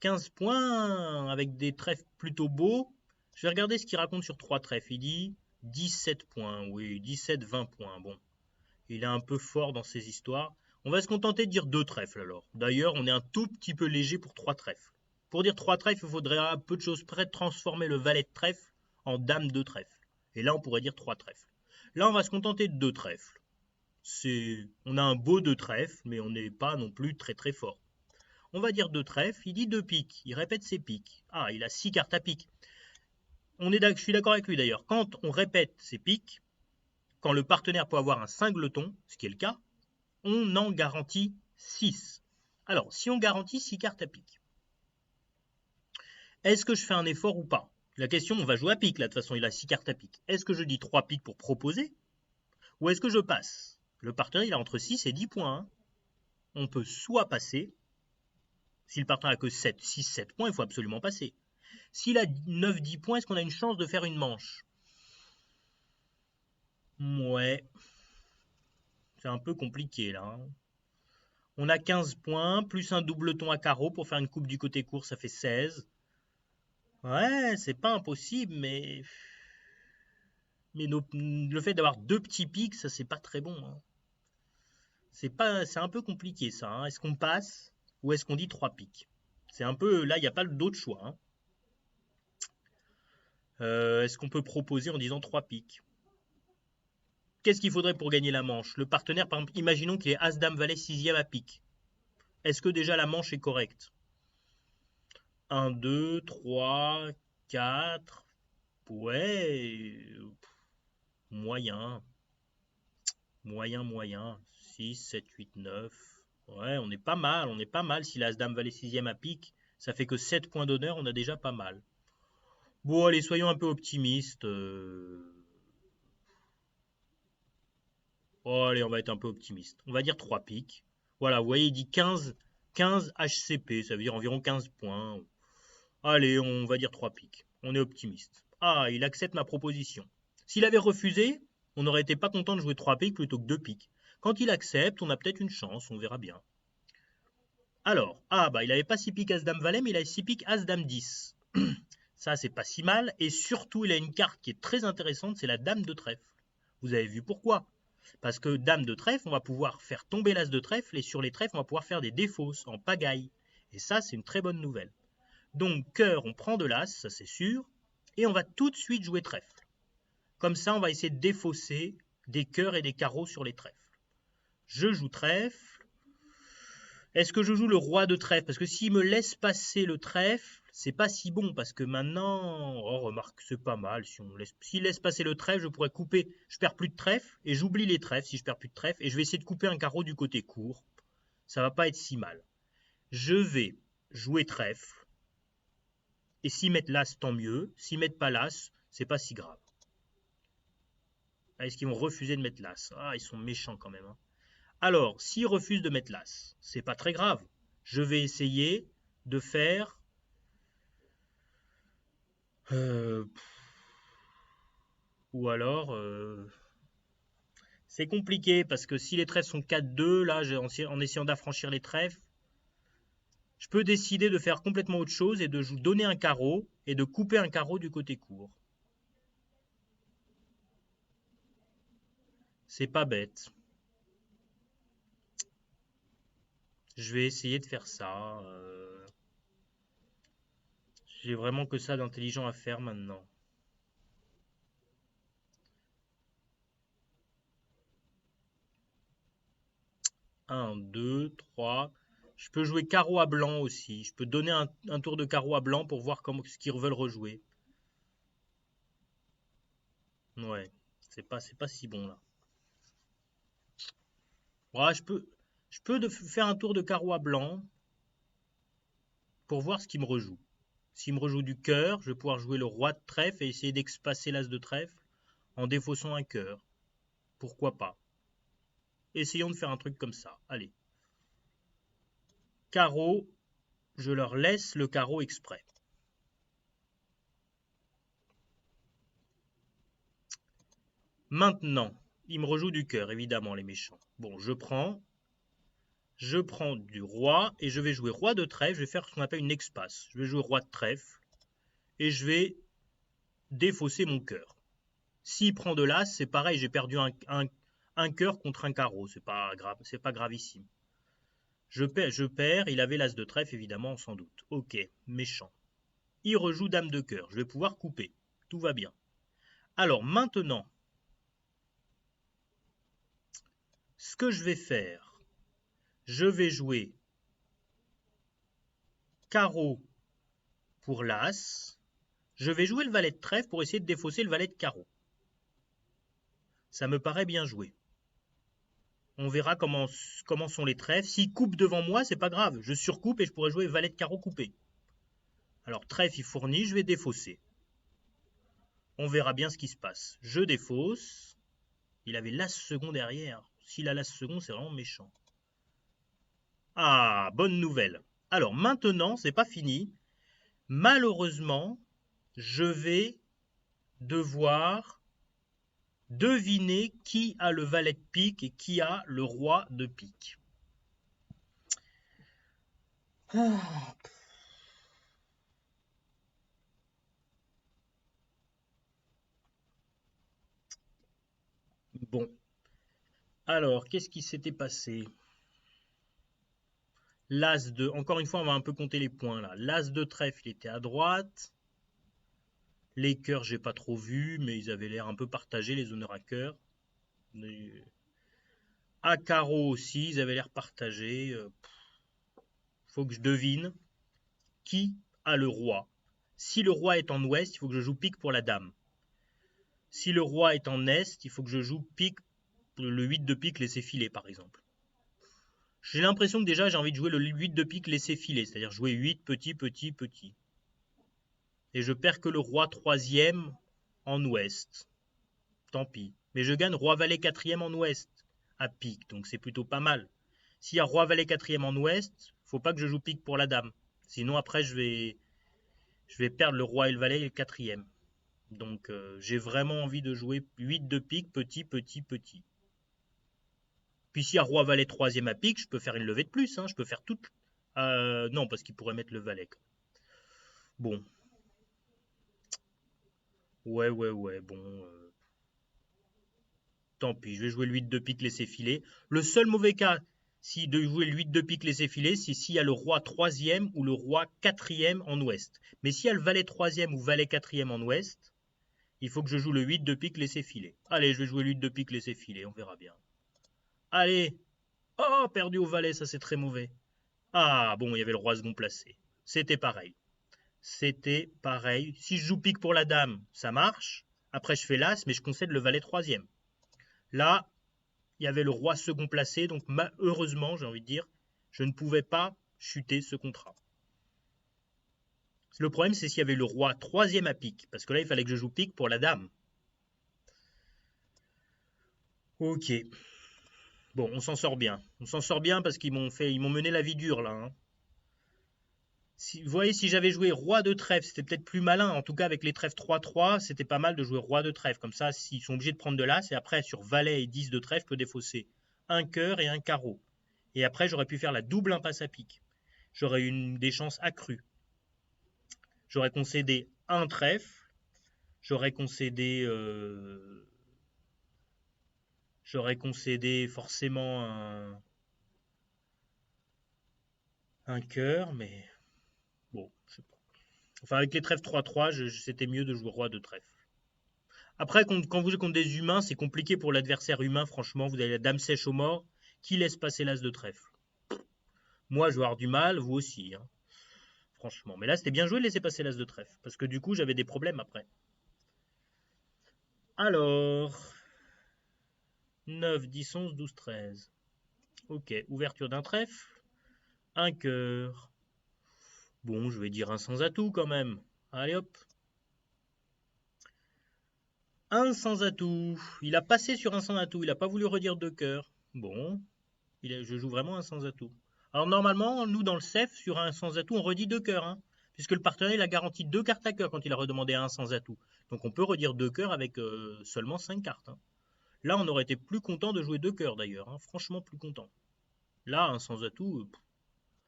15 points avec des trèfles plutôt beaux. Je vais regarder ce qu'il raconte sur 3 trèfles. Il dit 17 points. Oui, 17, 20 points. Bon, il est un peu fort dans ses histoires. On va se contenter de dire 2 trèfles alors. D'ailleurs, on est un tout petit peu léger pour 3 trèfles. Pour dire 3 trèfles, il faudrait à peu de choses près transformer le valet de trèfle en dame de trèfle. Et là, on pourrait dire 3 trèfles. Là, on va se contenter de 2 trèfles. On a un beau 2 trèfles, mais on n'est pas non plus très très fort. On va dire 2 trèfles, il dit 2 piques, il répète ses piques. Ah, il a 6 cartes à pique. Je suis d'accord avec lui d'ailleurs. Quand on répète ses piques, quand le partenaire peut avoir un singleton, ce qui est le cas, on en garantit 6. Alors, si on garantit 6 cartes à pique, est-ce que je fais un effort ou pas? La question, on va jouer à pique là, de toute façon, il a 6 cartes à pique. Est-ce que je dis 3 piques pour proposer? Ou est-ce que je passe? Le partenaire, il a entre 6 et 10 points. Hein. On peut soit passer, si le partenaire a que 6-7 points, il faut absolument passer. S'il a 9-10 points, est-ce qu'on a une chance de faire une manche? Ouais. C'est un peu compliqué là. Hein. On a 15 points, plus un doubleton à carreau pour faire une coupe du côté court, ça fait 16. Ouais, c'est pas impossible, mais le fait d'avoir 2 petits pics, ça c'est pas très bon. Hein. C'est un peu compliqué ça. Hein. Est-ce qu'on passe ou est-ce qu'on dit 3 pics? C'est un peu, là il n'y a pas d'autre choix. Hein. Est-ce qu'on peut proposer en disant 3 pics? qu'est-ce qu'il faudrait pour gagner la manche? Le partenaire, par exemple, imaginons qu'il est As-Dame-Valet 6e à pique. Est-ce que déjà la manche est correcte? 1, 2, 3, 4. Ouais. Moyen. Moyen. 6, 7, 8, 9. Ouais, on est pas mal. On est pas mal. Si l'As-Dame-Valet 6e à pique, ça fait que 7 points d'honneur. On a déjà pas mal. Bon, allez, soyons un peu optimistes. Oh, allez, on va être un peu optimiste. On va dire 3 piques. Voilà, vous voyez, il dit 15 HCP, ça veut dire environ 15 points. Allez, on va dire 3 piques. On est optimiste. Ah, il accepte ma proposition. S'il avait refusé, on n'aurait été pas content de jouer 3 piques plutôt que 2 piques. Quand il accepte, on a peut-être une chance, on verra bien. Alors, ah bah il avait pas 6 piques As-Dame Valet, mais il a 6 piques As-Dame 10. Ça, c'est pas si mal. Et surtout, il a une carte qui est très intéressante, c'est la Dame de trèfle. Vous avez vu pourquoi? Parce que Dame de trèfle, on va pouvoir faire tomber l'As de trèfle, et sur les trèfles, on va pouvoir faire des défausses en pagaille. Et ça, c'est une très bonne nouvelle. Donc, cœur, on prend de l'As, ça c'est sûr, et on va tout de suite jouer trèfle. Comme ça, on va essayer de défausser des cœurs et des carreaux sur les trèfles. Je joue trèfle. Est-ce que je joue le roi de trèfle? Parce que s'il me laisse passer le trèfle, c'est pas si bon, parce que maintenant, oh remarque, c'est pas mal. S'il laisse passer le trèfle, je pourrais couper, je perds plus de trèfle, et j'oublie les trèfles si je perds plus de trèfle, et je vais essayer de couper un carreau du côté court. Ça va pas être si mal. Je vais jouer trèfle, et s'ils mettent l'as, tant mieux. S'ils mettent pas l'as, c'est pas si grave. Est-ce qu'ils vont refuser de mettre l'as? Ah, ils sont méchants quand même. Hein. Alors, s'ils refusent de mettre l'as, c'est pas très grave. Je vais essayer de faire... ou alors... c'est compliqué parce que si les trèfles sont 4-2, là, en essayant d'affranchir les trèfles, je peux décider de faire complètement autre chose et de donner un carreau et de couper un carreau du côté court. C'est pas bête. Je vais essayer de faire ça. J'ai vraiment que ça d'intelligent à faire maintenant. Un, 2, 3. Je peux jouer carreau à blanc aussi. Je peux donner un tour de carreau à blanc pour voir ce qu'ils veulent rejouer. Ouais, c'est pas si bon là. Ouais, je peux faire un tour de carreau à blanc pour voir ce qu'il me rejoue. S'il me rejoue du cœur, je vais pouvoir jouer le roi de trèfle et essayer d'expasser l'as de trèfle en défaussant un cœur. Pourquoi pas? Essayons de faire un truc comme ça. Allez. Carreau, je leur laisse le carreau exprès. Maintenant, il me rejoue du cœur, évidemment, les méchants. Bon, je prends du roi et je vais jouer roi de trèfle. Je vais faire ce qu'on appelle une expasse. Je vais jouer roi de trèfle et je vais défausser mon cœur. S'il prend de l'as, c'est pareil, j'ai perdu un cœur contre un carreau. C'est pas grave, c'est pas gravissime. Je perds, il avait l'as de trèfle, évidemment, sans doute. Ok, méchant. Il rejoue dame de cœur. Je vais pouvoir couper. Tout va bien. Alors, maintenant, ce que je vais faire, je vais jouer carreau pour l'as. Je vais jouer le valet de trèfle pour essayer de défausser le valet de carreau. Ça me paraît bien joué. On verra comment sont les trèfles. S'il coupe devant moi, c'est pas grave. Je surcoupe et je pourrais jouer valet de carreau coupé. Alors, trèfle, il fournit, je vais défausser. On verra bien ce qui se passe. Je défausse. Il avait l'as second derrière. S'il a l'as second, c'est vraiment méchant. Ah, bonne nouvelle. Alors, maintenant, c'est pas fini. Malheureusement, je vais devoir deviner qui a le valet de pique et qui a le roi de pique. Bon. Alors, qu'est-ce qui s'était passé? L'as de... Encore une fois, on va un peu compter les points là. L'as de trèfle, il était à droite. Les cœurs, j'ai pas trop vu, mais ils avaient l'air un peu partagés, les honneurs à cœur. À carreau aussi, ils avaient l'air partagés. Faut que je devine qui a le roi. Si le roi est en ouest, il faut que je joue pique pour la dame. Si le roi est en est, il faut que je joue pique, le 8 de pique laissé filer par exemple. J'ai l'impression que déjà j'ai envie de jouer le 8 de pique laissé filer, c'est-à-dire jouer 8 petit, petit, petit. Et je perds que le roi 3e en ouest. Tant pis. Mais je gagne roi valet 4e en ouest à pique, donc c'est plutôt pas mal. S'il y a roi valet 4e en ouest, faut pas que je joue pique pour la dame. Sinon après je vais perdre le roi et le valet et le 4e. Donc j'ai vraiment envie de jouer 8 de pique, petit, petit, petit. Puis s'il y a roi valet 3e à pique, je peux faire une levée de plus. Hein. Je peux faire toute... non, parce qu'il pourrait mettre le valet. Bon. Ouais, bon. Tant pis, je vais jouer le 8 de pique laisser filer. Le seul mauvais cas, si de jouer le 8 de pique laisser filer, c'est s'il y a le roi 3e ou le roi 4e en ouest. Mais s'il y a le valet 3e ou valet 4e en ouest, il faut que je joue le 8 de pique laisser filer. Allez, je vais jouer le 8 de pique laisser filer, on verra bien. Allez. Oh, perdu au valet, ça c'est très mauvais. Ah, bon, il y avait le roi second placé. C'était pareil. C'était pareil. Si je joue pique pour la dame, ça marche. Après, je fais l'as, mais je concède le valet 3e. Là, il y avait le roi second placé, donc heureusement, j'ai envie de dire, je ne pouvais pas chuter ce contrat. Le problème, c'est s'il y avait le roi 3e à pique, parce que là, il fallait que je joue pique pour la dame. Ok. Bon, on s'en sort bien. On s'en sort bien parce qu'ils m'ont mené la vie dure là. Hein. Vous voyez, si j'avais joué roi de trèfle, c'était peut-être plus malin. En tout cas, avec les trèfles 3-3, c'était pas mal de jouer roi de trèfle. Comme ça, s'ils sont obligés de prendre de l'as, et après, sur valet et 10 de trèfle, je peux défausser un cœur et un carreau. Et après, j'aurais pu faire la double impasse à pique. J'aurais eu des chances accrues. J'aurais concédé un trèfle. J'aurais concédé forcément un cœur, mais bon, je sais pas. Enfin, avec les trèfles 3-3, c'était mieux de jouer roi de trèfle. Après, quand vous jouez contre des humains, c'est compliqué pour l'adversaire humain, franchement. Vous avez la dame sèche au mort, qui laisse passer l'as de trèfle. Moi, je vais avoir du mal, vous aussi. Hein. Franchement. Mais là, c'était bien joué de laisser passer l'as de trèfle, parce que du coup, j'avais des problèmes après. Alors, 9, 10, 11, 12, 13. Ok, ouverture d'un trèfle. Un cœur. Bon, je vais dire un sans atout quand même. Allez hop. Un sans atout. Il a passé sur un sans atout. Il n'a pas voulu redire deux cœurs. Bon, je joue vraiment un sans atout. Alors normalement, nous dans le CEF, sur un sans atout, on redit deux cœurs. Hein, puisque le partenaire il a garanti deux cartes à cœur quand il a redemandé un sans atout. Donc on peut redire deux cœurs avec seulement 5 cartes. Hein. Là, on aurait été plus content de jouer deux cœurs d'ailleurs. Hein, franchement, plus content. Là, un sans atout,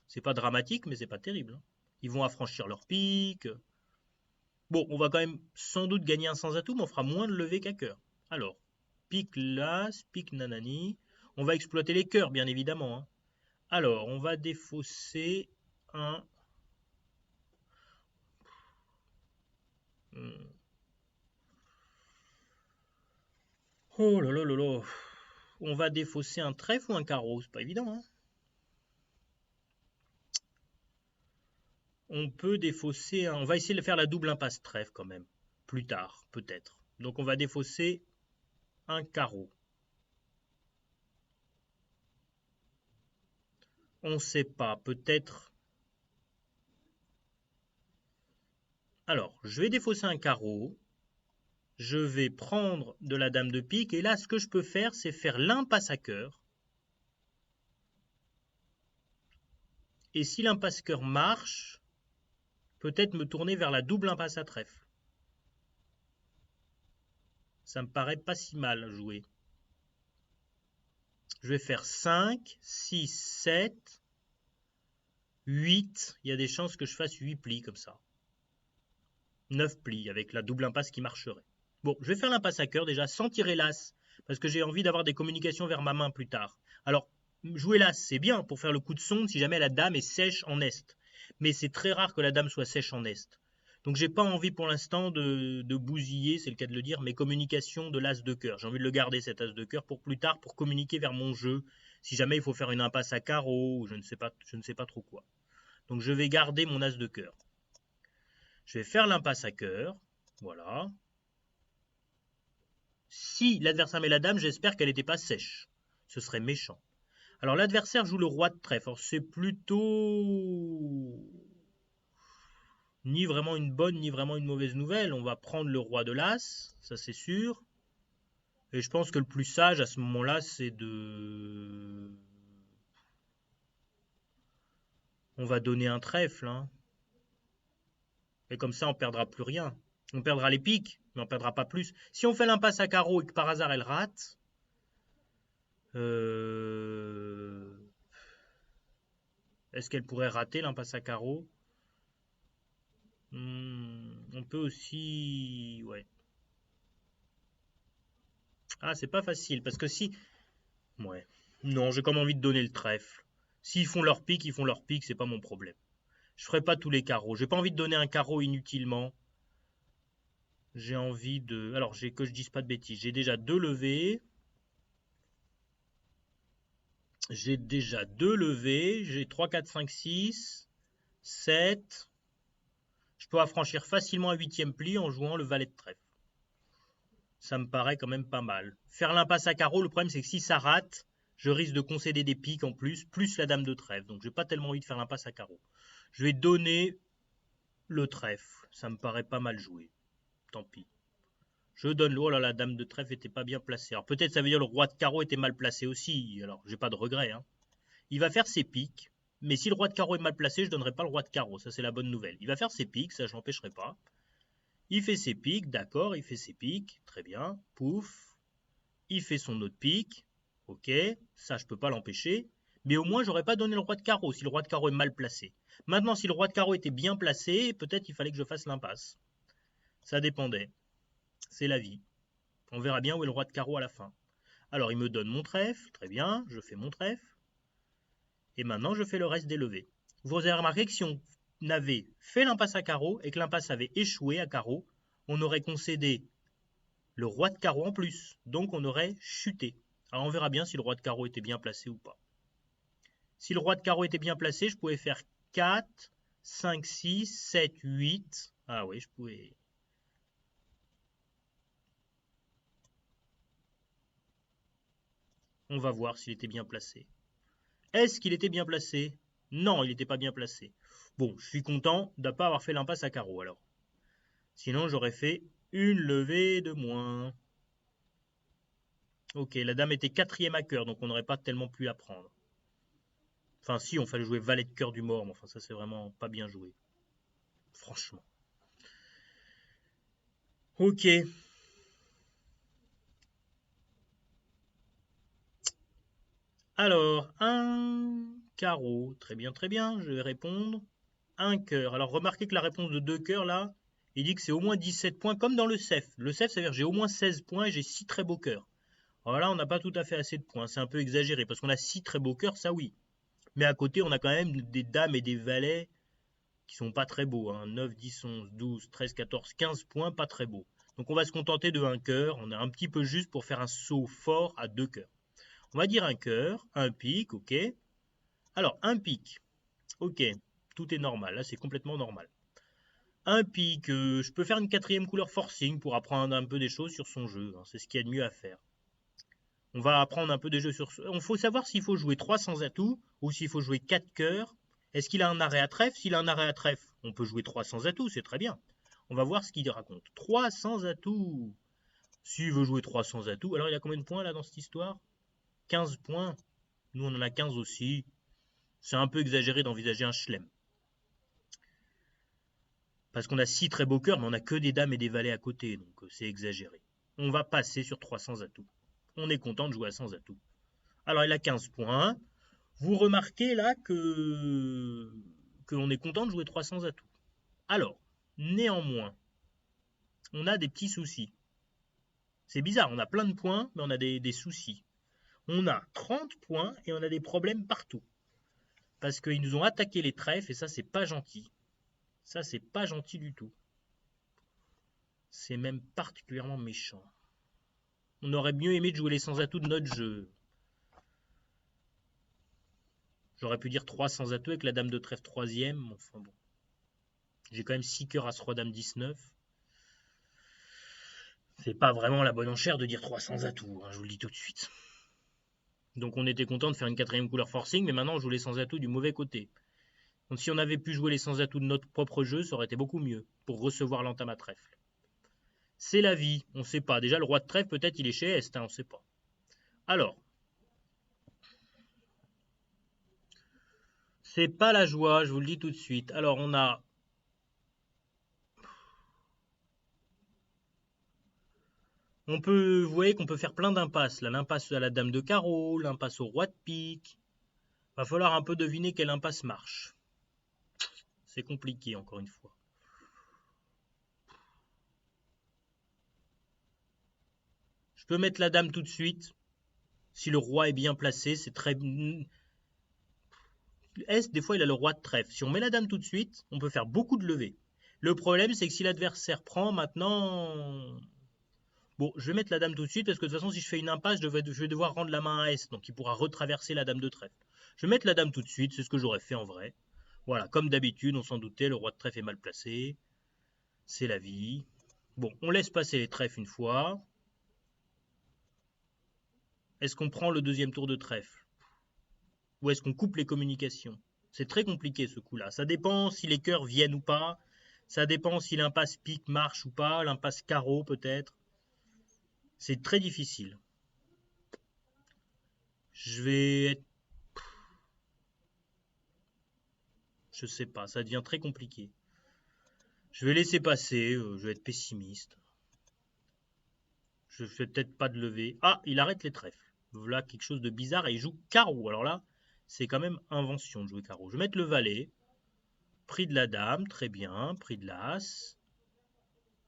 c'est pas dramatique, mais c'est pas terrible. Hein. Ils vont affranchir leur pique. Bon, on va quand même sans doute gagner un sans atout, mais on fera moins de levées qu'à cœur. Alors, pique las, pique nanani. On va exploiter les cœurs, bien évidemment. Hein. Alors, on va défausser un... Oh là là là là. On va défausser un trèfle ou un carreau, c'est pas évident. Hein. On peut défausser un... On va essayer de faire la double impasse trèfle quand même. Plus tard, peut-être. Donc on va défausser un carreau. On ne sait pas, peut-être... Alors, je vais défausser un carreau. Je vais prendre de la dame de pique. Et là, ce que je peux faire, c'est faire l'impasse à cœur. Et si l'impasse cœur marche, peut-être me tourner vers la double impasse à trèfle. Ça me paraît pas si mal à jouer. Je vais faire 5, 6, 7, 8. Il y a des chances que je fasse 8 plis comme ça. 9 plis avec la double impasse qui marcherait. Bon, je vais faire l'impasse à cœur déjà sans tirer l'as, parce que j'ai envie d'avoir des communications vers ma main plus tard. Alors, jouer l'as, c'est bien pour faire le coup de sonde si jamais la dame est sèche en est. Mais c'est très rare que la dame soit sèche en est. Donc j'ai pas envie pour l'instant de bousiller, c'est le cas de le dire, mes communications de l'as de cœur. J'ai envie de le garder cet as de cœur pour plus tard, pour communiquer vers mon jeu, si jamais il faut faire une impasse à carreau, ou je ne sais pas trop quoi. Donc je vais garder mon as de cœur. Je vais faire l'impasse à cœur, voilà. Si l'adversaire met la dame, j'espère qu'elle n'était pas sèche. Ce serait méchant. Alors l'adversaire joue le roi de trèfle. C'est plutôt ni vraiment une bonne ni vraiment une mauvaise nouvelle. On va prendre le roi de l'as, ça c'est sûr. Et je pense que le plus sage à ce moment-là, c'est de... On va donner un trèfle. Hein. Et comme ça, on perdra plus rien. On perdra les piques, mais on perdra pas plus. Si on fait l'impasse à carreau et que par hasard elle rate... Est-ce qu'elle pourrait rater l'impasse à carreau? On peut aussi... Ouais. Ah, c'est pas facile, parce que si... Ouais. Non, j'ai comme envie de donner le trèfle. S'ils font leur pique, ils font leur pique, c'est pas mon problème. Je ferai pas tous les carreaux. J'ai pas envie de donner un carreau inutilement. J'ai envie de... Alors, que je dise pas de bêtises. J'ai déjà 2 levées. J'ai 3, 4, 5, 6, 7. Je peux affranchir facilement un 8e pli en jouant le valet de trèfle. Ça me paraît quand même pas mal. Faire l'impasse à carreau, le problème c'est que si ça rate, je risque de concéder des piques en plus, plus la dame de trèfle. Donc j'ai pas tellement envie de faire l'impasse à carreau. Je vais donner le trèfle. Ça me paraît pas mal joué. Tant pis. Je donne le... Oh là, la dame de trèfle était pas bien placée. Alors peut-être ça veut dire le roi de carreau était mal placé aussi. Alors j'ai pas de regret. Hein. Il va faire ses piques. Mais si le roi de carreau est mal placé, je donnerai pas le roi de carreau. Ça c'est la bonne nouvelle. Il va faire ses piques, ça je l'empêcherai pas. Il fait ses piques, d'accord, il fait ses piques, très bien, pouf. Il fait son autre pique, ok, ça je peux pas l'empêcher. Mais au moins j'aurais pas donné le roi de carreau si le roi de carreau est mal placé. Maintenant si le roi de carreau était bien placé, peut-être il fallait que je fasse l'impasse. Ça dépendait. C'est la vie. On verra bien où est le roi de carreau à la fin. Alors il me donne mon trèfle, très bien, je fais mon trèfle. Et maintenant je fais le reste des levées. Vous avez remarqué que si on avait fait l'impasse à carreau et que l'impasse avait échoué à carreau, on aurait concédé le roi de carreau en plus. Donc on aurait chuté. Alors on verra bien si le roi de carreau était bien placé ou pas. Si le roi de carreau était bien placé, je pouvais faire 4, 5, 6, 7, 8. Ah oui, je pouvais... On va voir s'il était bien placé. Est-ce qu'il était bien placé? Non, il n'était pas bien placé. Bon, je suis content de ne pas avoir fait l'impasse à carreau alors. Sinon, j'aurais fait une levée de moins. Ok, la dame était 4e à cœur, donc on n'aurait pas tellement pu la prendre. Enfin, si, on fallait jouer valet de cœur du mort, mais enfin, ça, c'est vraiment pas bien joué. Franchement. Ok. Alors, un carreau. Très bien, très bien. Je vais répondre. Un cœur. Alors, remarquez que la réponse de 2 cœurs, là, il dit que c'est au moins 17 points, comme dans le CEF. Le CEF, ça veut dire que j'ai au moins 16 points et j'ai 6 très beaux cœurs. Alors là, on n'a pas tout à fait assez de points. C'est un peu exagéré, parce qu'on a 6 très beaux cœurs, ça oui. Mais à côté, on a quand même des dames et des valets qui sont pas très beaux. Hein. 9, 10, 11, 12, 13, 14, 15 points, pas très beaux. Donc on va se contenter de un cœur. On est un petit peu juste pour faire un saut fort à 2 cœurs. On va dire un cœur, un pic, ok. Alors, un pic, ok. Tout est normal, là c'est complètement normal. Un pic, je peux faire une 4e couleur forcing pour apprendre un peu des choses sur son jeu. Hein. C'est ce qu'il y a de mieux à faire. On va apprendre un peu des jeux sur... Il faut savoir s'il faut jouer 3 sans atout ou s'il faut jouer 4 cœurs. Est-ce qu'il a un arrêt à trèfle? S'il a un arrêt à trèfle, on peut jouer 3 sans atout, c'est très bien. On va voir ce qu'il raconte. 3 sans atout. S'il veut jouer 3 sans atout, alors il a combien de points là dans cette histoire? 15 points. Nous on en a 15 aussi. C'est un peu exagéré d'envisager un chelem. Parce qu'on a 6 très beaux cœurs, mais on n'a que des dames et des valets à côté, donc c'est exagéré. On va passer sur 300 atouts. On est content de jouer à 100 atouts. Alors il a 15 points. Vous remarquez là qu'on est content de jouer 300 atouts. Alors, néanmoins, on a des petits soucis. C'est bizarre, on a plein de points, mais on a des soucis. On a 30 points et on a des problèmes partout. Parce qu'ils nous ont attaqué les trèfles et ça, c'est pas gentil. Ça, c'est pas gentil du tout. C'est même particulièrement méchant. On aurait mieux aimé de jouer les sans-atouts de notre jeu. J'aurais pu dire 3 sans-atouts avec la dame de trèfle 3e. Enfin bon. J'ai quand même 6 cœurs à As-Roi Dame 19. C'est pas vraiment la bonne enchère de dire 3 sans-atouts, hein, je vous le dis tout de suite. Donc on était content de faire une 4e couleur forcing, mais maintenant on joue les sans-atouts du mauvais côté. Donc si on avait pu jouer les sans-atouts de notre propre jeu, ça aurait été beaucoup mieux pour recevoir l'entame à trèfle. C'est la vie, on ne sait pas. Déjà le roi de trèfle, peut-être il est chez Est, hein, on ne sait pas. Alors, c'est pas la joie, je vous le dis tout de suite. Alors on a... vous voyez qu'on peut faire plein d'impasses. Là, l'impasse à la dame de carreau, l'impasse au roi de pique. Va falloir un peu deviner quelle impasse marche. C'est compliqué encore une fois. Je peux mettre la dame tout de suite. Si le roi est bien placé, c'est très... Est, des fois, il a le roi de trèfle. Si on met la dame tout de suite, on peut faire beaucoup de levées. Le problème, c'est que si l'adversaire prend maintenant... Bon, je vais mettre la dame tout de suite parce que de toute façon, si je fais une impasse, je vais devoir rendre la main à Est. Donc, il pourra retraverser la dame de trèfle. Je vais mettre la dame tout de suite, c'est ce que j'aurais fait en vrai. Voilà, comme d'habitude, on s'en doutait, le roi de trèfle est mal placé. C'est la vie. Bon, on laisse passer les trèfles une fois. Est-ce qu'on prend le deuxième tour de trèfle? Ou est-ce qu'on coupe les communications? C'est très compliqué ce coup-là. Ça dépend si les cœurs viennent ou pas. Ça dépend si l'impasse pique marche ou pas. L'impasse carreau peut-être. C'est très difficile. Je vais être... Je sais pas, ça devient très compliqué. Je vais laisser passer, je vais être pessimiste. Je fais peut-être pas de levée. Ah, il arrête les trèfles. Voilà quelque chose de bizarre et il joue carreau. Alors là, c'est quand même invention de jouer carreau. Je vais mettre le valet. Prix de la dame, très bien. Prix de l'as.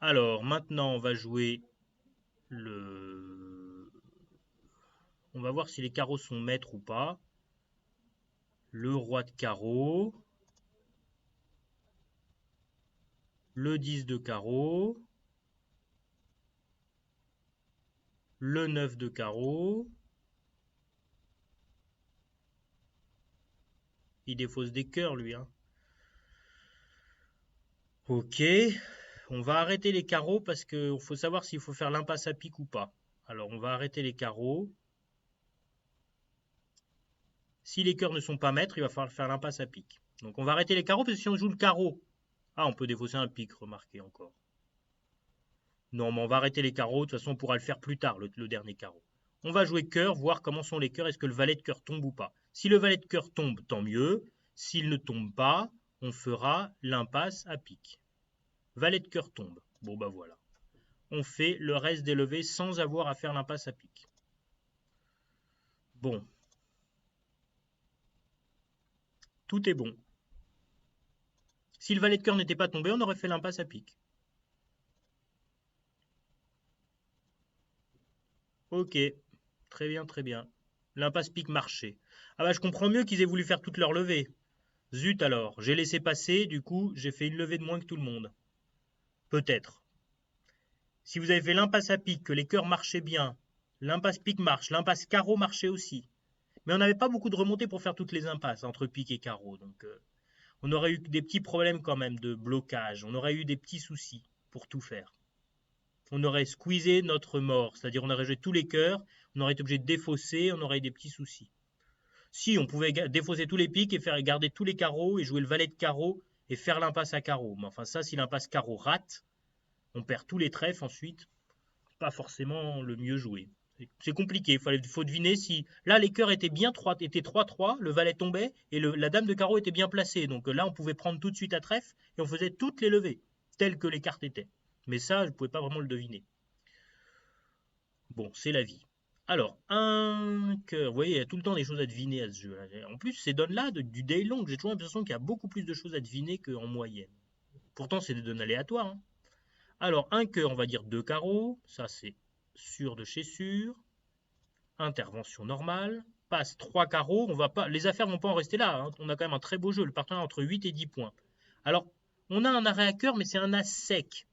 Alors, maintenant, on va jouer le... On va voir si les carreaux sont maîtres ou pas. Le roi de carreau. Le 10 de carreau. Le 9 de carreau. Il défausse des cœurs, lui. Hein. Ok. On va arrêter les carreaux parce qu'il faut savoir s'il faut faire l'impasse à pique ou pas. Alors, on va arrêter les carreaux. Si les cœurs ne sont pas maîtres, il va falloir faire l'impasse à pique. Donc, on va arrêter les carreaux parce que si on joue le carreau... Ah, on peut défausser un pique, remarquez encore. Non, mais on va arrêter les carreaux. De toute façon, on pourra le faire plus tard, le dernier carreau. On va jouer cœur, voir comment sont les cœurs. Est-ce que le valet de cœur tombe ou pas? Si le valet de cœur tombe, tant mieux. S'il ne tombe pas, on fera l'impasse à pique. Valet de cœur tombe. Bon, bah voilà. On fait le reste des levées sans avoir à faire l'impasse à pique. Bon. Tout est bon. Si le valet de cœur n'était pas tombé, on aurait fait l'impasse à pique. Ok. Très bien, très bien. L'impasse pique marchait. Ah bah je comprends mieux qu'ils aient voulu faire toute leur levée. Zut alors, j'ai laissé passer, du coup j'ai fait une levée de moins que tout le monde. Peut-être. Si vous avez fait l'impasse à pique, que les cœurs marchaient bien, l'impasse pique marche, l'impasse carreau marchait aussi. Mais on n'avait pas beaucoup de remontées pour faire toutes les impasses entre pique et carreau. Donc on aurait eu des petits problèmes quand même de blocage. On aurait eu des petits soucis pour tout faire. On aurait squeezé notre mort. C'est-à-dire on aurait joué tous les cœurs, on aurait été obligé de défausser, on aurait eu des petits soucis. Si, on pouvait défausser tous les piques et faire garder tous les carreaux et jouer le valet de carreau et faire l'impasse à carreau. Mais enfin ça, si l'impasse carreau rate, on perd tous les trèfles ensuite. Pas forcément le mieux joué. C'est compliqué, il faut deviner si... Là, les cœurs étaient bien 3-3, le valet tombait et la dame de carreau était bien placée. Donc là, on pouvait prendre tout de suite à trèfle et on faisait toutes les levées, telles que les cartes étaient. Mais ça, je ne pouvais pas vraiment le deviner. Bon, c'est la vie. Alors, un cœur. Vous voyez, il y a tout le temps des choses à deviner à ce jeu. En plus, ces donnes-là, du day long, j'ai toujours l'impression qu'il y a beaucoup plus de choses à deviner qu'en moyenne. Pourtant, c'est des donnes aléatoires. Hein. Alors, un cœur, on va dire 2 carreaux. Ça, c'est sûr de chez sûr. Intervention normale. Passe 3 carreaux. On va pas, les affaires ne vont pas en rester là. Hein. On a quand même un très beau jeu. Le partenaire entre 8 et 10 points. Alors, on a un arrêt à cœur, mais c'est un as sec.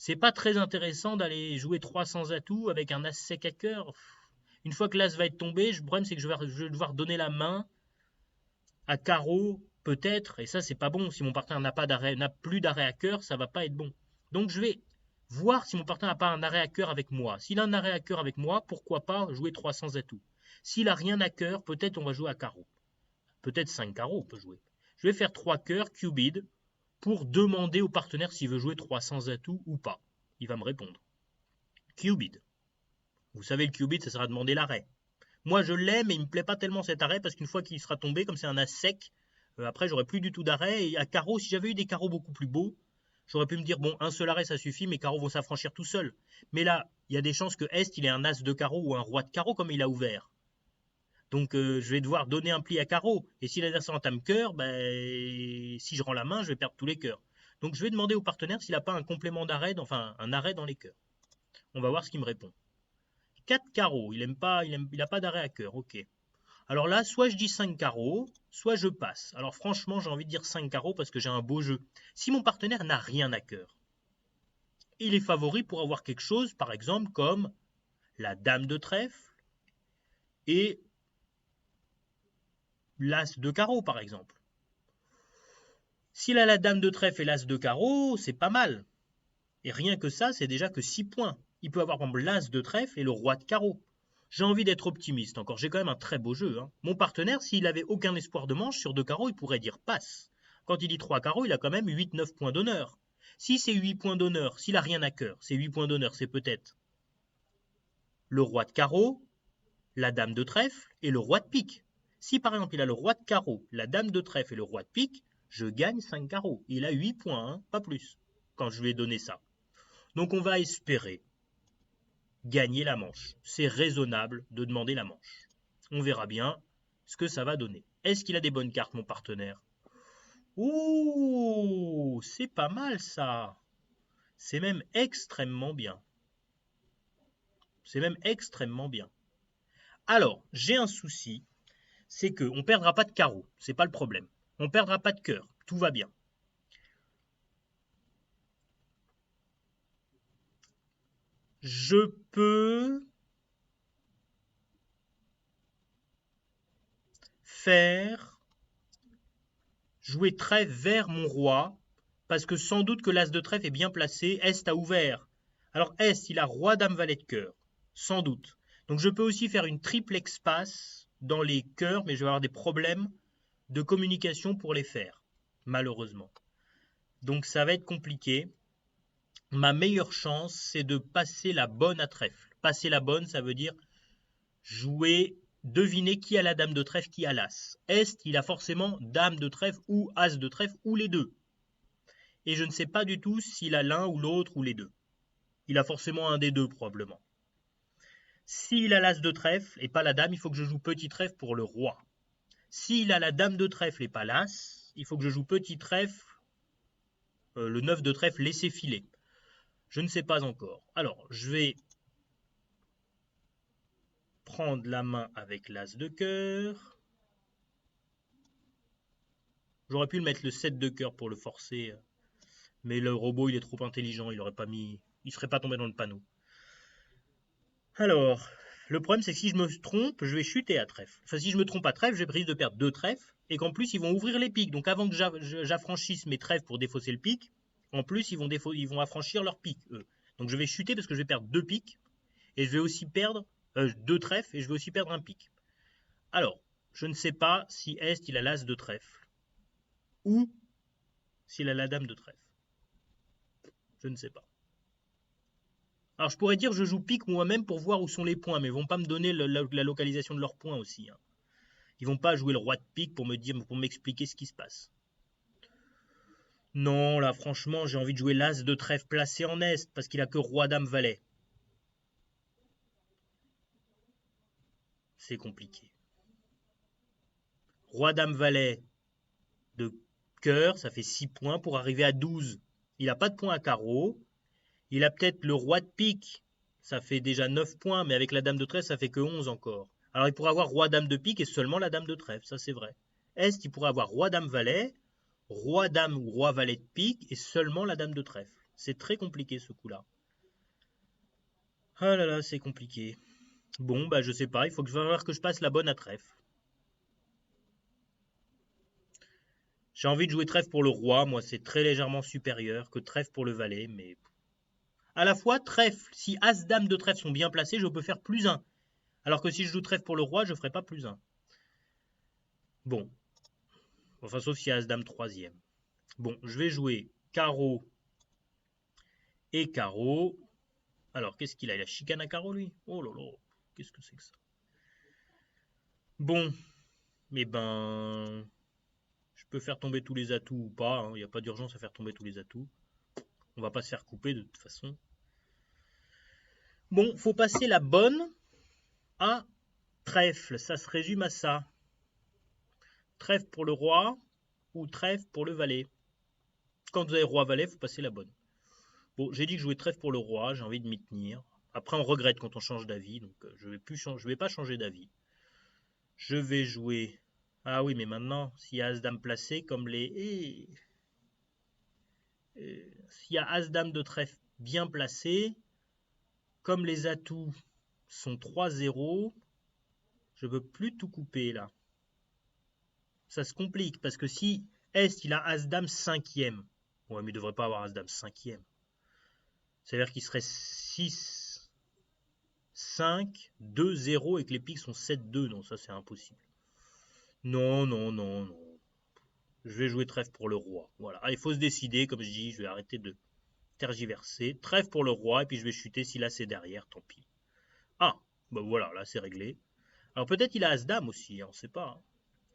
C'est pas très intéressant d'aller jouer 300 atouts avec un as sec à cœur. Une fois que l'as va être tombé, le problème c'est que je vais devoir donner la main à carreau, peut-être, et ça c'est pas bon. Si mon partenaire n'a plus d'arrêt à cœur, ça va pas être bon. Donc je vais voir si mon partenaire n'a pas un arrêt à cœur avec moi. S'il a un arrêt à cœur avec moi, pourquoi pas jouer 300 atouts. S'il a rien à cœur, peut-être on va jouer à carreau. Peut-être 5 carreaux on peut jouer. Je vais faire 3 cœurs, cubid, pour demander au partenaire s'il veut jouer 300 atouts ou pas. Il va me répondre. Cubid. Vous savez, le cubid, ça sera demander l'arrêt. Moi, je l'aime, mais il me plaît pas tellement cet arrêt, parce qu'une fois qu'il sera tombé, comme c'est un as sec, après, j'aurai plus du tout d'arrêt. Et à carreau, si j'avais eu des carreaux beaucoup plus beaux, j'aurais pu me dire, bon, un seul arrêt, ça suffit, mes carreaux vont s'affranchir tout seuls. Mais là, il y a des chances que Est, il ait un as de carreau ou un roi de carreau, comme il a ouvert. Donc, je vais devoir donner un pli à carreau. Et si l'adversaire entame cœur, ben, si je rends la main, je vais perdre tous les cœurs. Donc, je vais demander au partenaire s'il n'a pas un complément d'arrêt, enfin, un arrêt dans les cœurs. On va voir ce qu'il me répond. 4 carreaux, il n'a pas d'arrêt à cœur, ok. Alors là, soit je dis 5 carreaux, soit je passe. Alors franchement, j'ai envie de dire 5 carreaux parce que j'ai un beau jeu. Si mon partenaire n'a rien à cœur, il est favori pour avoir quelque chose, par exemple, comme la dame de trèfle et l'as de carreau, par exemple. S'il a la dame de trèfle et l'as de carreau, c'est pas mal. Et rien que ça, c'est déjà que 6 points. Il peut avoir, par exemple, l'as de trèfle et le roi de carreau. J'ai envie d'être optimiste encore, j'ai quand même un très beau jeu. Hein. Mon partenaire, s'il avait aucun espoir de manche sur 2 carreaux, il pourrait dire passe. Quand il dit 3 carreaux, il a quand même 8-9 points d'honneur. Si c'est 8 points d'honneur, s'il n'a rien à cœur, ces 8 points d'honneur, c'est peut-être le roi de carreau, la dame de trèfle et le roi de pique. Si par exemple il a le roi de carreau, la dame de trèfle et le roi de pique, je gagne 5 carreaux. Il a 8 points, hein, pas plus, quand je lui ai donné ça. Donc on va espérer gagner la manche. C'est raisonnable de demander la manche. On verra bien ce que ça va donner. Est-ce qu'il a des bonnes cartes, mon partenaire? Ouh, c'est pas mal ça. C'est même extrêmement bien. C'est même extrêmement bien. Alors, j'ai un souci, c'est qu'on ne perdra pas de carreau, c'est pas le problème. On ne perdra pas de cœur, tout va bien. Je peux faire jouer trèfle vers mon roi, parce que sans doute que l'as de trèfle est bien placé, Est a ouvert. Alors Est, il a roi, dame, valet de cœur, sans doute. Donc je peux aussi faire une triple espace dans les cœurs, mais je vais avoir des problèmes de communication pour les faire, malheureusement. Donc ça va être compliqué. Ma meilleure chance, c'est de passer la bonne à trèfle. Passer la bonne, ça veut dire jouer, deviner qui a la dame de trèfle, qui a l'as. Est, il a forcément dame de trèfle ou as de trèfle ou les deux. Et je ne sais pas du tout s'il a l'un ou l'autre ou les deux. Il a forcément un des deux probablement. S'il a l'as de trèfle et pas la dame, il faut que je joue petit trèfle pour le roi. S'il a la dame de trèfle et pas l'as, il faut que je joue petit trèfle, le 9 de trèfle laissé filer. Je ne sais pas encore. Alors, je vais prendre la main avec l'as de cœur. J'aurais pu le mettre le 7 de cœur pour le forcer, mais le robot il est trop intelligent, il serait pas tombé dans le panneau. Alors, le problème c'est que si je me trompe, je vais chuter à trèfle. Enfin, si je me trompe à trèfle, j'ai risque de perdre 2 trèfles, et qu'en plus ils vont ouvrir les piques. Donc avant que j'affranchisse mes trèfles pour défausser le pic, en plus ils vont affranchir leur pique, eux. Donc je vais chuter parce que je vais perdre 2 piques, et je vais aussi perdre 2 trèfles, et je vais aussi perdre un pic. Alors, je ne sais pas si Est il a l'as de trèfle, ou s'il a la dame de trèfle. Je ne sais pas. Alors je pourrais dire je joue pique moi-même pour voir où sont les points, mais ils vont pas me donner la localisation de leurs points aussi. Hein. Ils vont pas jouer le roi de pique pour m'expliquer ce qui se passe. Non, là franchement j'ai envie de jouer l'as de trèfle placé en est, parce qu'il a que roi, dame, valet. C'est compliqué. Roi, dame, valet de cœur, ça fait 6 points pour arriver à 12. Il n'a pas de points à carreau. Il a peut-être le roi de pique, ça fait déjà 9 points, mais avec la dame de trèfle, ça fait que 11 encore. Alors il pourrait avoir roi, dame de pique et seulement la dame de trèfle, ça c'est vrai. Est, il pourrait avoir roi, dame, valet, roi, dame ou roi, valet de pique et seulement la dame de trèfle. C'est très compliqué ce coup-là. Ah là là, c'est compliqué. Bon, bah je sais pas, il faut que je passe la bonne à trèfle. J'ai envie de jouer trèfle pour le roi, moi c'est très légèrement supérieur que trèfle pour le valet, mais... À la fois, trèfle, si as, dame de trèfle sont bien placés, je peux faire plus 1. Alors que si je joue trèfle pour le roi, je ferai pas plus 1. Bon. Enfin, sauf si as, dame troisième. Bon, je vais jouer carreau et carreau. Alors, qu'est-ce qu'il a? Il a chicane à carreau, lui? Oh là là, qu'est-ce que c'est que ça? Bon, mais ben... Je peux faire tomber tous les atouts ou pas, il n'y a pas d'urgence à faire tomber tous les atouts. On va pas se faire couper de toute façon. Bon, faut passer la bonne à trèfle, ça se résume à ça. Trèfle pour le roi ou trèfle pour le valet. Quand vous avez roi-valet, faut passer la bonne. Bon, j'ai dit que je jouais trèfle pour le roi, j'ai envie de m'y tenir. Après, on regrette quand on change d'avis, donc je vais pas changer d'avis. Je vais jouer... Ah oui, mais maintenant, s'il y a as-dame placé, comme les... S'il y a as-dame de trèfle bien placé, comme les atouts sont 3-0, je ne peux plus tout couper là. Ça se complique parce que si Est il a as-dame 5e, ouais, mais il ne devrait pas avoir as-dame 5e. C'est-à-dire qu'il serait 6, 5, 2, 0 et que les piques sont 7, 2. Non, ça c'est impossible. Non, non, non, non. Je vais jouer trèfle pour le roi. Voilà. Ah, il faut se décider, comme je dis, je vais arrêter de tergiverser. Trèfle pour le roi et puis je vais chuter si là c'est derrière, tant pis. Ah, bah voilà, là c'est réglé. Alors peut-être il a as-dame aussi, on ne sait pas.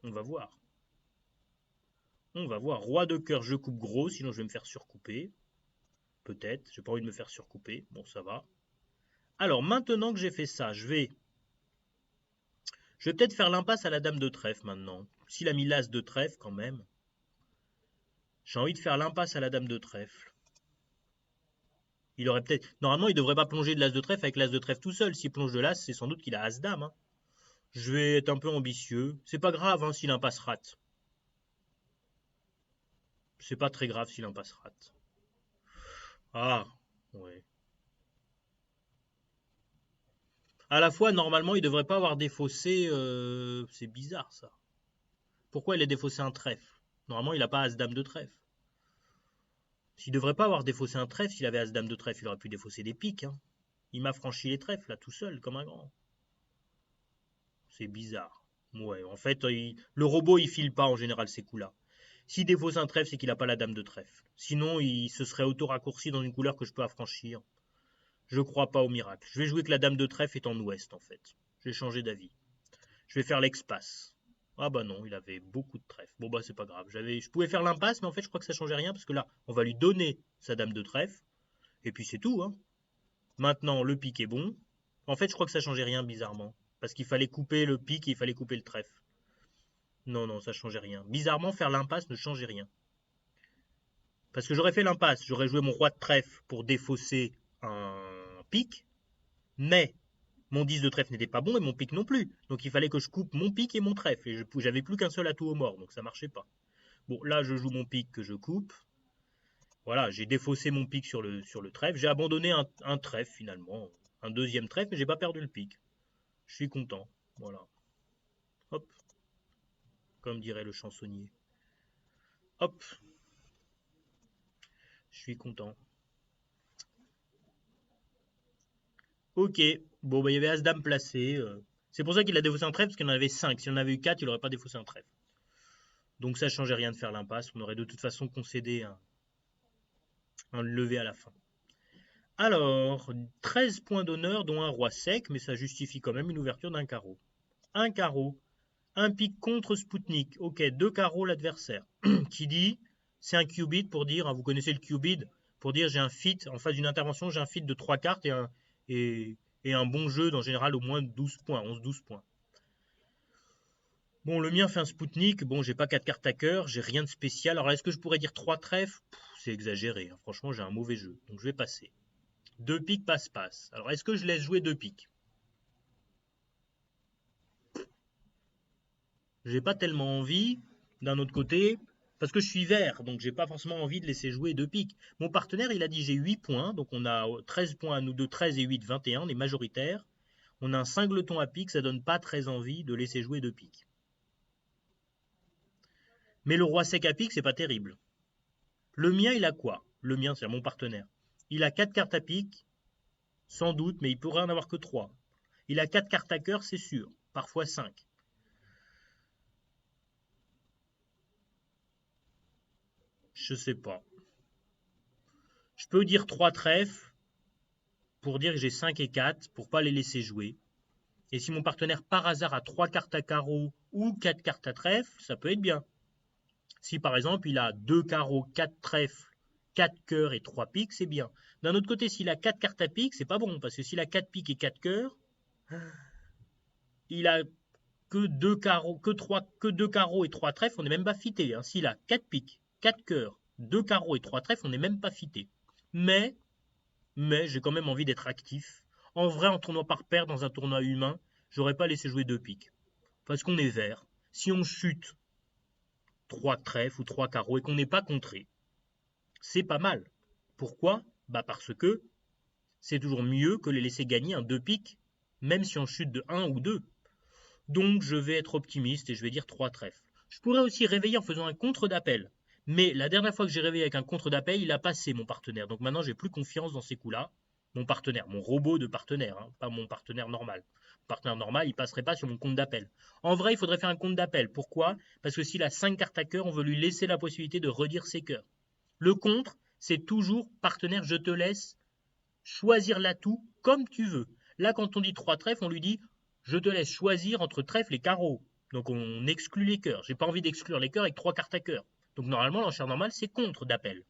On va voir. On va voir. Roi de cœur, je coupe gros, sinon je vais me faire surcouper. Peut-être, j'ai pas envie de me faire surcouper. Bon, ça va. Alors maintenant que j'ai fait ça, je vais peut-être faire l'impasse à la dame de trèfle maintenant. S'il a mis l'as de trèfle quand même. J'ai envie de faire l'impasse à la dame de trèfle. Il aurait peut-être... Normalement, il devrait pas plonger de l'as de trèfle avec l'as de trèfle tout seul. S'il plonge de l'as, c'est sans doute qu'il a as-dame. Hein. Je vais être un peu ambitieux. C'est pas grave hein, si l'impasse rate. C'est pas très grave si l'impasse rate. Ah, ouais. À la fois, normalement, il devrait pas avoir défaussé... C'est bizarre, ça. Pourquoi il a défaussé un trèfle? Normalement, il n'a pas as-dame de trèfle. S'il devrait pas avoir défaussé un trèfle, s'il avait as-dame de trèfle, il aurait pu défausser des piques. Hein. Il m'a franchi les trèfles, là, tout seul, comme un grand. C'est bizarre. Ouais, en fait, le robot, il file pas en général ces coups-là. S'il défausse un trèfle, c'est qu'il n'a pas la dame de trèfle. Sinon, il se serait auto-raccourci dans une couleur que je peux affranchir. Je crois pas au miracle. Je vais jouer que la dame de trèfle est en ouest, en fait. Je vais changer d'avis. Je vais faire l'expasse. Ah bah non, il avait beaucoup de trèfle. Bon bah c'est pas grave. Je pouvais faire l'impasse, mais en fait je crois que ça changeait rien parce que là, on va lui donner sa dame de trèfle. Et puis c'est tout. Hein. Maintenant, le pic est bon. En fait, je crois que ça changeait rien bizarrement. Parce qu'il fallait couper le pic et il fallait couper le trèfle. Non, non, ça changeait rien. Bizarrement, faire l'impasse ne changeait rien. Parce que j'aurais fait l'impasse, j'aurais joué mon roi de trèfle pour défausser un pic. Mais mon 10 de trèfle n'était pas bon et mon pic non plus. Donc il fallait que je coupe mon pic et mon trèfle. Et j'avais plus qu'un seul atout au mort, donc ça marchait pas. Bon, là je joue mon pic que je coupe. Voilà, j'ai défaussé mon pic sur le trèfle. J'ai abandonné un trèfle finalement. Un deuxième trèfle, mais j'ai pas perdu le pic. Je suis content. Voilà. Hop. Comme dirait le chansonnier. Hop. Je suis content. Ok. Bon, bah il y avait As-Dame placé. C'est pour ça qu'il a défaussé un trèfle, parce qu'il en avait 5. S'il en avait eu 4, il n'aurait pas défaussé un trèfle. Donc ça ne changeait rien de faire l'impasse. On aurait de toute façon concédé un levé à la fin. Alors, 13 points d'honneur, dont un roi sec, mais ça justifie quand même une ouverture d'un carreau. Un carreau, un pic contre Spoutnik. Ok, 2 carreaux l'adversaire. Qui dit, c'est un cubit pour dire, hein, vous connaissez le cubit, pour dire j'ai un fit, en face d'une intervention, j'ai un fit de 3 cartes et un bon jeu, en général, au moins 12 points, 11-12 points. Bon, le mien fait un Spoutnik. Bon, j'ai pas 4 cartes à cœur, j'ai rien de spécial. Alors, est-ce que je pourrais dire 3 trèfles? C'est exagéré. Hein. Franchement, j'ai un mauvais jeu. Donc, je vais passer. 2 piques, passe-passe. Alors, est-ce que je laisse jouer 2 piques? J'ai pas tellement envie. D'un autre côté, Parce que je suis vert, donc j'ai pas forcément envie de laisser jouer 2 piques. Mon partenaire, il a dit j'ai 8 points, donc on a 13 points à nous deux, 13 et 8, 21, on est majoritaire. On a un cingleton à pique, ça donne pas très envie de laisser jouer 2 piques. Mais le roi sec à pique, c'est pas terrible. Le mien, il a quoi? Le mien, c'est mon partenaire. Il a 4 cartes à pique, sans doute, mais il pourrait en avoir que 3. Il a 4 cartes à cœur, c'est sûr, parfois 5. Je sais pas. Je peux dire 3 trèfles pour dire que j'ai 5 et 4 pour pas les laisser jouer. Et si mon partenaire par hasard a 3 cartes à carreau ou 4 cartes à trèfle, ça peut être bien. Si par exemple il a 2 carreaux, 4 trèfles, 4 cœurs et 3 piques, c'est bien. D'un autre côté, s'il a 4 cartes à pique, c'est pas bon, parce que s'il a 4 piques et 4 cœurs, il a que 2 carreaux, que 2 carreaux et 3 trèfles, on n'est même pas fité. Hein. S'il a 4 piques, 4 cœurs, 2 carreaux et 3 trèfles, on n'est même pas fité. Mais j'ai quand même envie d'être actif. En vrai, en tournoi par paire, dans un tournoi humain, j'aurais pas laissé jouer 2 piques. Parce qu'on est vert. Si on chute 3 trèfles ou 3 carreaux et qu'on n'est pas contré, c'est pas mal. Pourquoi? Bah parce que c'est toujours mieux que les laisser gagner un 2 piques, même si on chute de 1 ou 2. Donc je vais être optimiste et je vais dire 3 trèfles. Je pourrais aussi réveiller en faisant un contre d'appel. Mais la dernière fois que j'ai réveillé avec un contre d'appel, il a passé mon partenaire. Donc maintenant, j'ai plus confiance dans ces coups-là. Mon partenaire, mon robot de partenaire, hein, pas mon partenaire normal. Mon partenaire normal, il passerait pas sur mon compte d'appel. En vrai, il faudrait faire un compte d'appel. Pourquoi? Parce que s'il a 5 cartes à cœur, on veut lui laisser la possibilité de redire ses cœurs. Le contre, c'est toujours partenaire, je te laisse choisir l'atout comme tu veux. Là, quand on dit 3 trèfles, on lui dit je te laisse choisir entre trèfle et carreau. Donc on exclut les cœurs. J'ai pas envie d'exclure les cœurs avec 3 cartes à cœur. Donc normalement, l'enchère normale, c'est contre d'appel.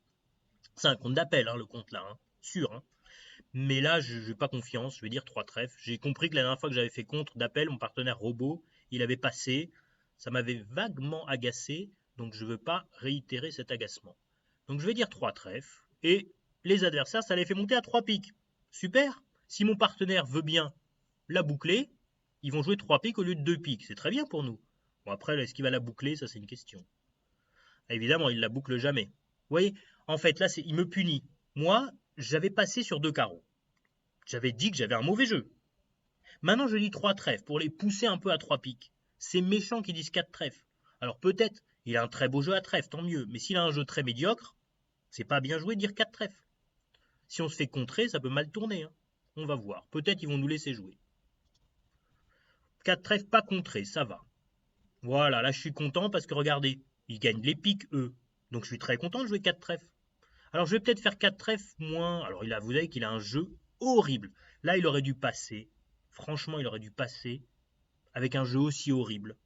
C'est un compte d'appel, hein, le compte là, hein, sûr. Hein. Mais là, je n'ai pas confiance, je vais dire 3 trèfles. J'ai compris que la dernière fois que j'avais fait contre d'appel, mon partenaire robot, il avait passé. Ça m'avait vaguement agacé, donc je ne veux pas réitérer cet agacement. Donc je vais dire 3 trèfles, et les adversaires, ça les fait monter à 3 piques. Super. Si mon partenaire veut bien la boucler, ils vont jouer 3 piques au lieu de 2 piques. C'est très bien pour nous. Bon, après, est-ce qu'il va la boucler? Ça, c'est une question. Évidemment, il la boucle jamais. Vous voyez, en fait, là, il me punit. Moi, j'avais passé sur 2 carreaux. J'avais dit que j'avais un mauvais jeu. Maintenant, je dis 3 trèfles pour les pousser un peu à 3 piques. C'est méchant qu'ils disent 4 trèfles. Alors peut-être, il a un très beau jeu à trèfle, tant mieux. Mais s'il a un jeu très médiocre, c'est pas bien joué de dire 4 trèfles. Si on se fait contrer, ça peut mal tourner. Hein. On va voir. Peut-être ils vont nous laisser jouer. 4 trèfles pas contrés, ça va. Voilà, là je suis content parce que regardez, ils gagnent les piques eux. Donc je suis très content de jouer 4 trèfles. Alors je vais peut-être faire 4 trèfles moins. Alors vous savez qu'il a un jeu horrible. Là il aurait dû passer. Franchement, il aurait dû passer avec un jeu aussi horrible.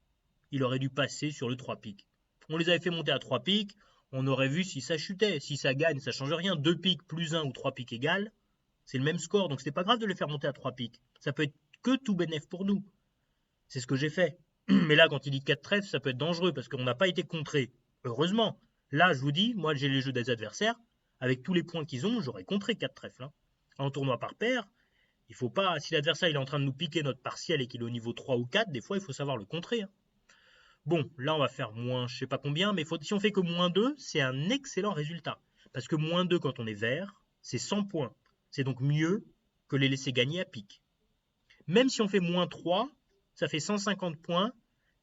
Il aurait dû passer sur le 3 piques. On les avait fait monter à 3 piques. On aurait vu si ça chutait. Si ça gagne, ça change rien. 2 piques plus 1 ou 3 piques égales, c'est le même score. Donc c'était pas grave de les faire monter à 3 piques. Ça peut être que tout bénéf pour nous. C'est ce que j'ai fait. Mais là, quand il dit 4 trèfles, ça peut être dangereux parce qu'on n'a pas été contré. Heureusement. Là, je vous dis, moi j'ai les jeux des adversaires. Avec tous les points qu'ils ont, j'aurais contré 4 trèfles. Hein. En tournoi par paire, il faut pas. Si l'adversaire il est en train de nous piquer notre partiel et qu'il est au niveau 3 ou 4, des fois il faut savoir le contrer. Hein. Bon, là on va faire moins je sais pas combien, mais si on fait que moins 2, c'est un excellent résultat. Parce que moins 2 quand on est vert, c'est 100 points. C'est donc mieux que les laisser gagner à pique. Même si on fait moins 3, ça fait 150 points.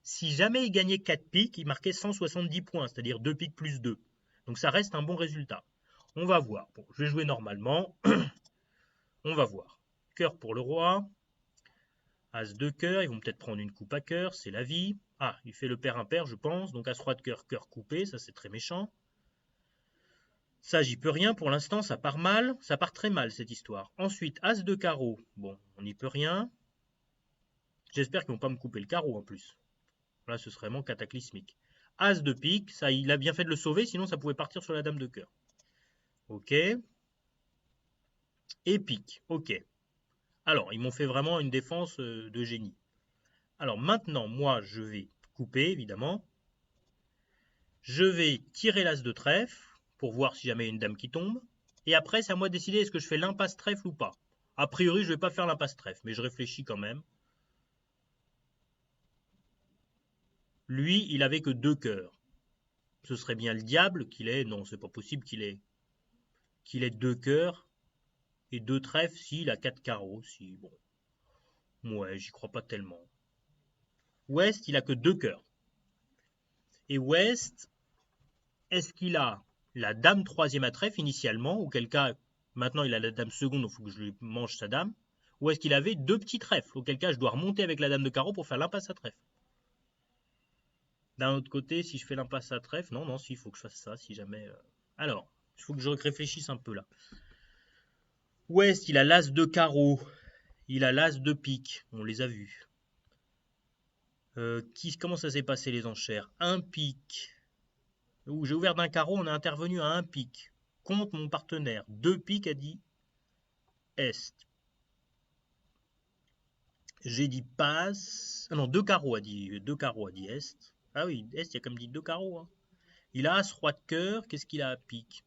Si jamais il gagnait 4 piques, il marquait 170 points, c'est-à-dire 2 piques plus 2. Donc ça reste un bon résultat. On va voir. Bon, je vais jouer normalement. On va voir. Cœur pour le roi. As de cœur, ils vont peut-être prendre une coupe à cœur, c'est la vie. Ah, il fait le pair impair, je pense. Donc As roi de cœur, cœur coupé, ça c'est très méchant. Ça, j'y peux rien pour l'instant, ça part mal. Ça part très mal cette histoire. Ensuite, As de carreau. Bon, on n'y peut rien. J'espère qu'ils vont pas me couper le carreau en plus. Là, ce serait vraiment cataclysmique. As de pique, ça, il a bien fait de le sauver, sinon ça pouvait partir sur la dame de cœur. Ok. Et pique, ok. Alors, ils m'ont fait vraiment une défense de génie. Alors maintenant, moi, je vais couper, évidemment. Je vais tirer l'as de trèfle, pour voir si jamais il y a une dame qui tombe. Et après, c'est à moi de décider est-ce que je fais l'impasse trèfle ou pas. A priori, je ne vais pas faire l'impasse trèfle, mais je réfléchis quand même. Lui, il avait que 2 cœurs. Ce serait bien le diable qu'il ait. Non, c'est pas possible qu'il ait 2 cœurs et 2 trèfles s'il a 4 carreaux. Si, bon. Ouais, j'y crois pas tellement. Ouest, il a que 2 cœurs. Et Ouest, est-ce qu'il a la dame troisième à trèfle initialement, auquel cas, maintenant il a la dame seconde, donc il faut que je lui mange sa dame, ou est-ce qu'il avait 2 petits trèfles, auquel cas je dois remonter avec la dame de carreau pour faire l'impasse à trèfle. D'un autre côté, si je fais l'impasse à trèfle, non, si, il faut que je fasse ça, si jamais... Alors, il faut que je réfléchisse un peu là. Ouest, il a l'as de carreau, il a l'as de pique, on les a vus. Comment ça s'est passé les enchères? Un pique. J'ai ouvert d'un carreau, on a intervenu à un pique. Contre mon partenaire. 2 piques a dit Est. J'ai dit passe. Ah non, 2 carreaux a dit Est. Ah oui, Est, il a comme dit 2 carreaux. Hein. Il a As, roi de cœur. Qu'est-ce qu'il a à pique?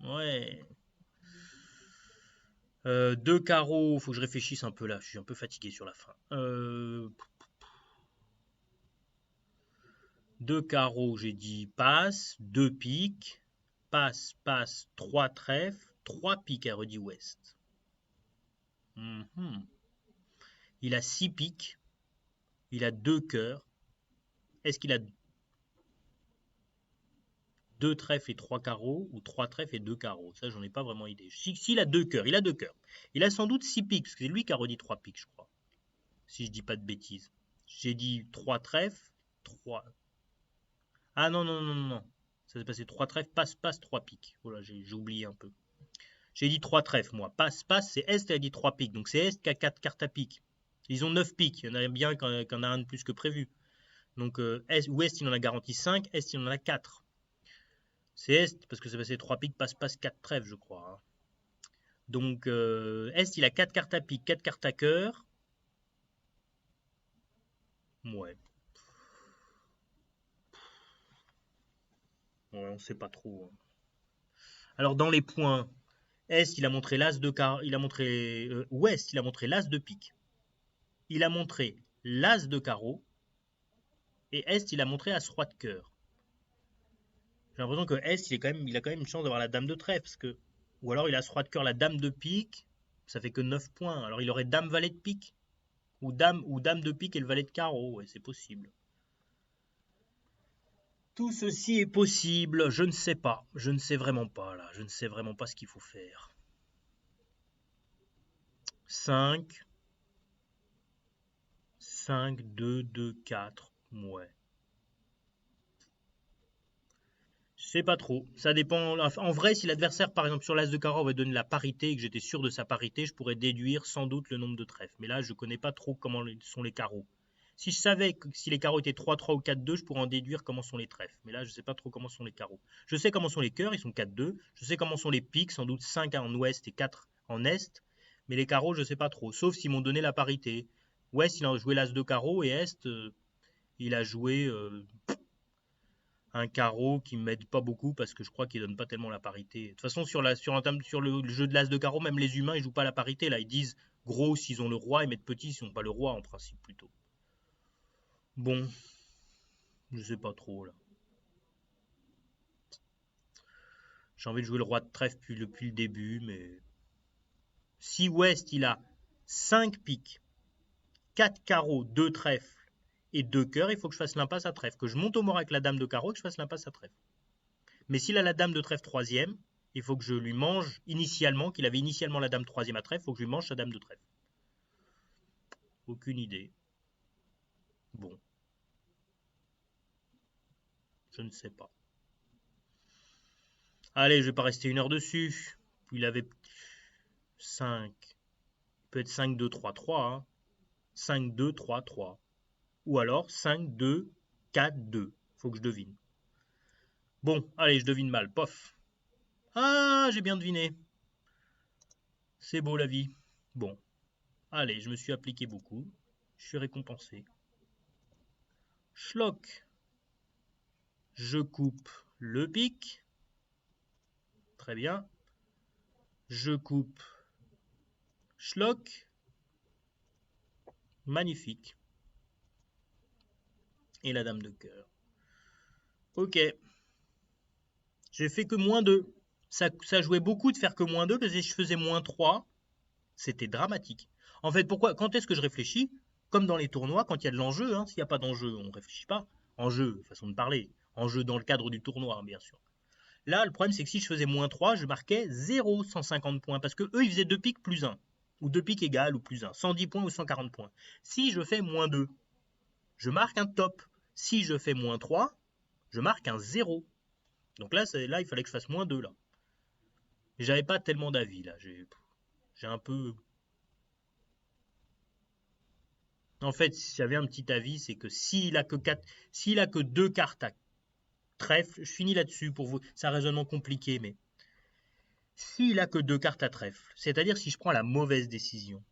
Ouais. 2 carreaux, faut que je réfléchisse un peu là. Je suis un peu fatigué sur la fin. 2 carreaux, j'ai dit passe. 2 piques. Passe, passe, 3 trèfles. 3 piques, a redit Ouest. Il a 6 piques. Il a 2 cœurs. Est-ce qu'il a 2 trèfles et 3 carreaux ou 3 trèfles et 2 carreaux? Ça, j'en ai pas vraiment idée. S'il a 2 cœurs, il a 2 cœurs. Il a sans doute 6 piques, parce que c'est lui qui a redit 3 piques, je crois. Si je dis pas de bêtises. J'ai dit 3 trèfles, 3. Ah non. Ça s'est passé 3 trèfles, passe, passe, 3 piques. Voilà, j'ai oublié un peu. J'ai dit 3 trèfles, moi. Passe, passe, c'est Est qui a dit 3 piques. Donc c'est Est qui a 4 cartes à piques. Ils ont 9 piques. Il y en a bien qu'il y en a un de plus que prévu. Donc Ouest, il en a garanti 5. Est, il en a 4. C'est Est, parce que c'est passé 3 piques, passe, passe, 4 trèfles, je crois. Hein. Donc, Est, il a 4 cartes à pique, 4 cartes à cœur. Ouais. Ouais, on sait pas trop. Hein. Alors, dans les points, Est, il a montré l'As de carreau. Il a montré. Ouest, il a montré l'As de pique. Il a montré l'As de carreau. Et Est, il a montré As roi de cœur. J'ai l'impression que Est, il a quand même une chance d'avoir la dame de trèfle. Parce que, ou alors il a As roi de cœur, la dame de pique. Ça fait que 9 points. Alors, il aurait dame valet de pique. Ou dame de pique et le valet de carreau. Ouais, c'est possible. Tout ceci est possible, je ne sais pas. Je ne sais vraiment pas là. Je ne sais vraiment pas ce qu'il faut faire. 5, 5, 2, 2, 4. Ouais. Je sais pas trop. Ça dépend. En vrai, si l'adversaire, par exemple, sur l'as de carreau, va donner la parité et que j'étais sûr de sa parité, je pourrais déduire sans doute le nombre de trèfles. Mais là, je connais pas trop comment sont les carreaux. Si je savais que si les carreaux étaient 3, 3 ou 4, 2, je pourrais en déduire comment sont les trèfles. Mais là, je sais pas trop comment sont les carreaux. Je sais comment sont les cœurs, ils sont 4, 2. Je sais comment sont les piques, sans doute 5 en ouest et 4 en est. Mais les carreaux, je sais pas trop. Sauf s'ils m'ont donné la parité. Ouest, il a joué l'as de carreau et est, il a joué un carreau qui ne m'aide pas beaucoup parce que je crois qu'il donne pas tellement la parité. De toute façon, sur le jeu de l'as de carreau, même les humains, ils jouent pas la parité. Là, ils disent gros s'ils ont le roi et mettent petit s'ils n'ont pas le roi, en principe, plutôt. Bon, je sais pas trop, là. J'ai envie de jouer le roi de trèfle depuis le début, mais... Si Ouest, il a 5 piques, 4 carreaux, 2 trèfles et 2 cœurs, il faut que je fasse l'impasse à trèfle. Que je monte au mort avec la dame de carreau et que je fasse l'impasse à trèfle. Mais s'il a la dame de trèfle troisième, il faut que je lui mange initialement, qu'il avait initialement la dame troisième à trèfle, il faut que je lui mange sa dame de trèfle. Aucune idée. Bon. Je ne sais pas. Allez, je vais pas rester 1 heure dessus. Il avait 5. Peut être 5, 2, 3, 3. Hein. 5, 2, 3, 3. Ou alors 5, 2, 4, 2. Faut que je devine. Bon, allez, je devine mal. Pof. Ah, j'ai bien deviné. C'est beau la vie. Bon. Allez, je me suis appliqué beaucoup. Je suis récompensé. Schlock. Je coupe le pic. Très bien. Je coupe schlock. Magnifique. Et la dame de cœur. Ok. J'ai fait que -2. Ça jouait beaucoup de faire que -2 parce que si je faisais -3, c'était dramatique. En fait, pourquoi? Quand est-ce que je réfléchis? Comme dans les tournois, quand il y a de l'enjeu, hein. S'il n'y a pas d'enjeu, on ne réfléchit pas. Enjeu, façon de parler. Enjeu dans le cadre du tournoi, hein, bien sûr. Là, le problème, c'est que si je faisais -3, je marquais 0,150 points. Parce que eux, ils faisaient 2 piques plus 1. Ou 2 piques égales ou plus 1. 110 points ou 140 points. Si je fais -2, je marque un top. Si je fais -3, je marque un 0. Donc là, là, il fallait que je fasse -2 là. J'avais pas tellement d'avis là. J'ai un peu. En fait, si j'avais un petit avis, c'est que s'il a que 2 cartes à trèfle, je finis là-dessus pour vous. C'est un raisonnement compliqué, mais s'il a que 2 cartes à trèfle, c'est-à-dire si je prends la mauvaise décision,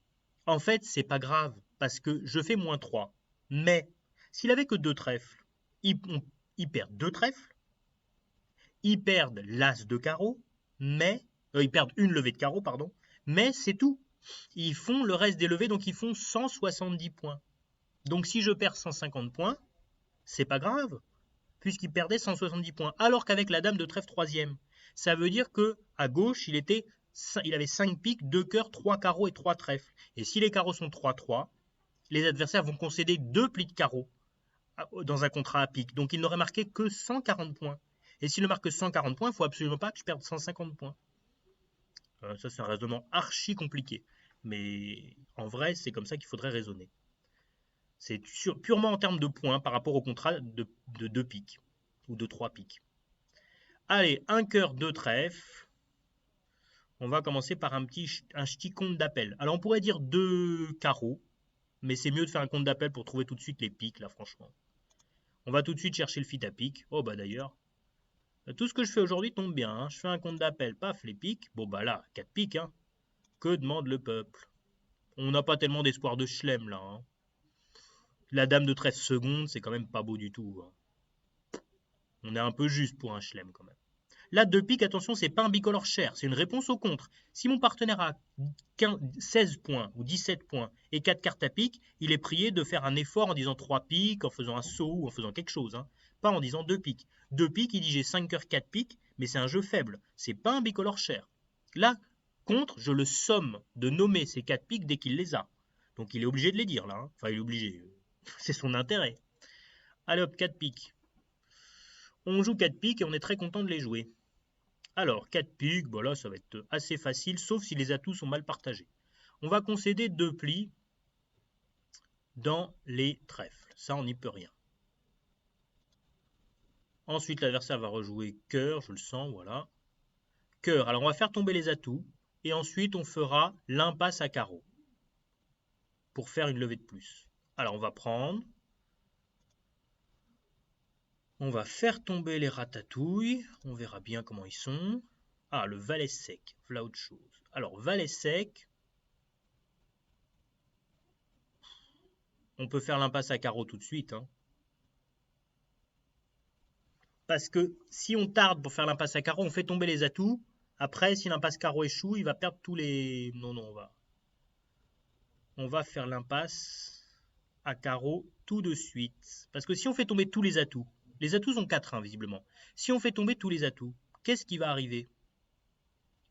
en fait, c'est pas grave parce que je fais -3. Mais s'il avait que 2 trèfles, ils perdent 2 trèfles, ils perdent l'as de carreau, mais ils perdent une levée de carreau, pardon, mais c'est tout. Ils font le reste des levées, donc ils font 170 points. Donc si je perds 150 points, c'est pas grave, puisqu'il perdait 170 points. Alors qu'avec la dame de trèfle troisième, ça veut dire que à gauche, il avait 5 piques, 2 cœurs, 3 carreaux et 3 trèfles. Et si les carreaux sont 3-3, les adversaires vont concéder 2 plis de carreaux dans un contrat à pique. Donc il n'aurait marqué que 140 points. Et s'il ne marque que 140 points, il ne faut absolument pas que je perde 150 points. Ça, c'est un raisonnement archi compliqué. Mais en vrai, c'est comme ça qu'il faudrait raisonner. C'est purement en termes de points par rapport au contrat de 2 piques ou de 3 piques. Allez, un cœur, 2 trèfles. On va commencer par un petit compte d'appel. Alors on pourrait dire 2 carreaux, mais c'est mieux de faire un compte d'appel pour trouver tout de suite les piques, là, franchement. On va tout de suite chercher le fit à pique. Oh, bah d'ailleurs, tout ce que je fais aujourd'hui tombe bien. Hein. Je fais un compte d'appel, paf, les piques. Bon, bah là, 4 piques. Hein. Que demande le peuple? On n'a pas tellement d'espoir de chelem, là. Hein. La dame de 13 secondes, c'est quand même pas beau du tout. Hein. On est un peu juste pour un chelem, quand même. Là, 2 piques, attention, c'est pas un bicolore cher, c'est une réponse au contre. Si mon partenaire a 16 points ou 17 points et 4 cartes à pique, il est prié de faire un effort en disant 3 piques, en faisant un saut ou en faisant quelque chose. Hein. Pas en disant 2 piques. 2 piques, il dit j'ai 5 cœurs, 4 piques, mais c'est un jeu faible. C'est pas un bicolore cher. Là, contre, je le somme de nommer ces 4 piques dès qu'il les a. Donc il est obligé de les dire là. Hein. Enfin, il est obligé. C'est son intérêt. Allez hop, 4 piques. On joue 4 piques et on est très content de les jouer. Alors, 4 piques, bon là, ça va être assez facile, sauf si les atouts sont mal partagés. On va concéder 2 plis dans les trèfles. Ça, on n'y peut rien. Ensuite, l'adversaire va rejouer cœur, je le sens, voilà. Cœur, alors on va faire tomber les atouts, et ensuite on fera l'impasse à carreau, pour faire une levée de plus. Alors on va prendre, on va faire tomber les ratatouilles, on verra bien comment ils sont. Ah, le valet sec, voilà autre chose. Alors, valet sec, on peut faire l'impasse à carreau tout de suite. Hein. Parce que si on tarde pour faire l'impasse à carreau, on fait tomber les atouts. Après, si l'impasse carreau échoue, il va perdre tous les... Non, non, on va faire l'impasse à carreau tout de suite. Parce que si on fait tomber tous les atouts sont 4, hein, visiblement. Si on fait tomber tous les atouts, qu'est-ce qui va arriver?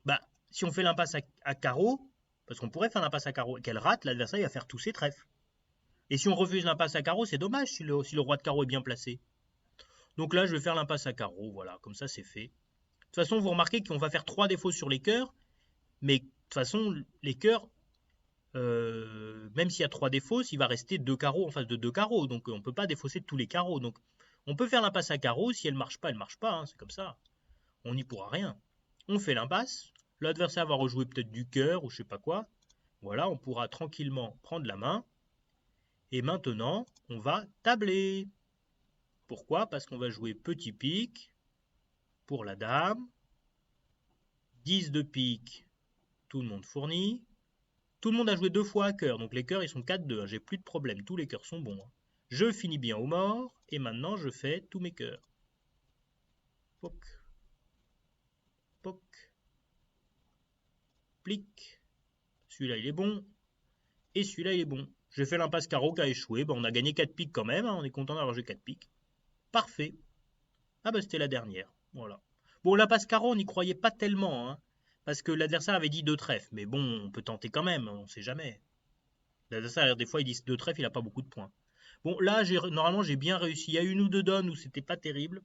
Bah, si on fait l'impasse à carreau, parce qu'on pourrait faire l'impasse à carreau et qu'elle rate, l'adversaire va faire tous ses trèfles. Et si on refuse l'impasse à carreau, c'est dommage si le roi de carreau est bien placé. Donc là, je vais faire l'impasse à carreau, voilà, comme ça c'est fait. De toute façon, vous remarquez qu'on va faire 3 défauts sur les cœurs, mais de toute façon, les cœurs, même s'il y a 3 défauts, il va rester 2 carreaux en face de 2 carreaux, donc on ne peut pas défausser tous les carreaux. Donc on peut faire l'impasse à carreau, si elle ne marche pas, elle ne marche pas, hein, c'est comme ça. On n'y pourra rien. On fait l'impasse, l'adversaire va rejouer peut-être du cœur ou je sais pas quoi. Voilà, on pourra tranquillement prendre la main. Et maintenant, on va tabler. Pourquoi? Parce qu'on va jouer petit pique pour la dame. 10 de pique, tout le monde fournit. Tout le monde a joué 2 fois à cœur, donc les cœurs ils sont 4-2, hein, j'ai plus de problème, tous les cœurs sont bons. Hein. Je finis bien au mort, et maintenant je fais tous mes cœurs. Poc, poc, plic. Celui-là il est bon, et celui-là il est bon. J'ai fait l'impasse carreau qui a échoué, ben, on a gagné 4 piques quand même, hein, on est content d'avoir joué 4 piques. Parfait. Ah bah c'était la dernière. Voilà. Bon, la passe carreau, on n'y croyait pas tellement, hein, parce que l'adversaire avait dit deux trèfles. Mais bon, on peut tenter quand même, on sait jamais. L'adversaire, des fois, il dit deux trèfles, il a pas beaucoup de points. Bon, là, normalement, j'ai bien réussi. Il y a une ou deux donnes où c'était pas terrible.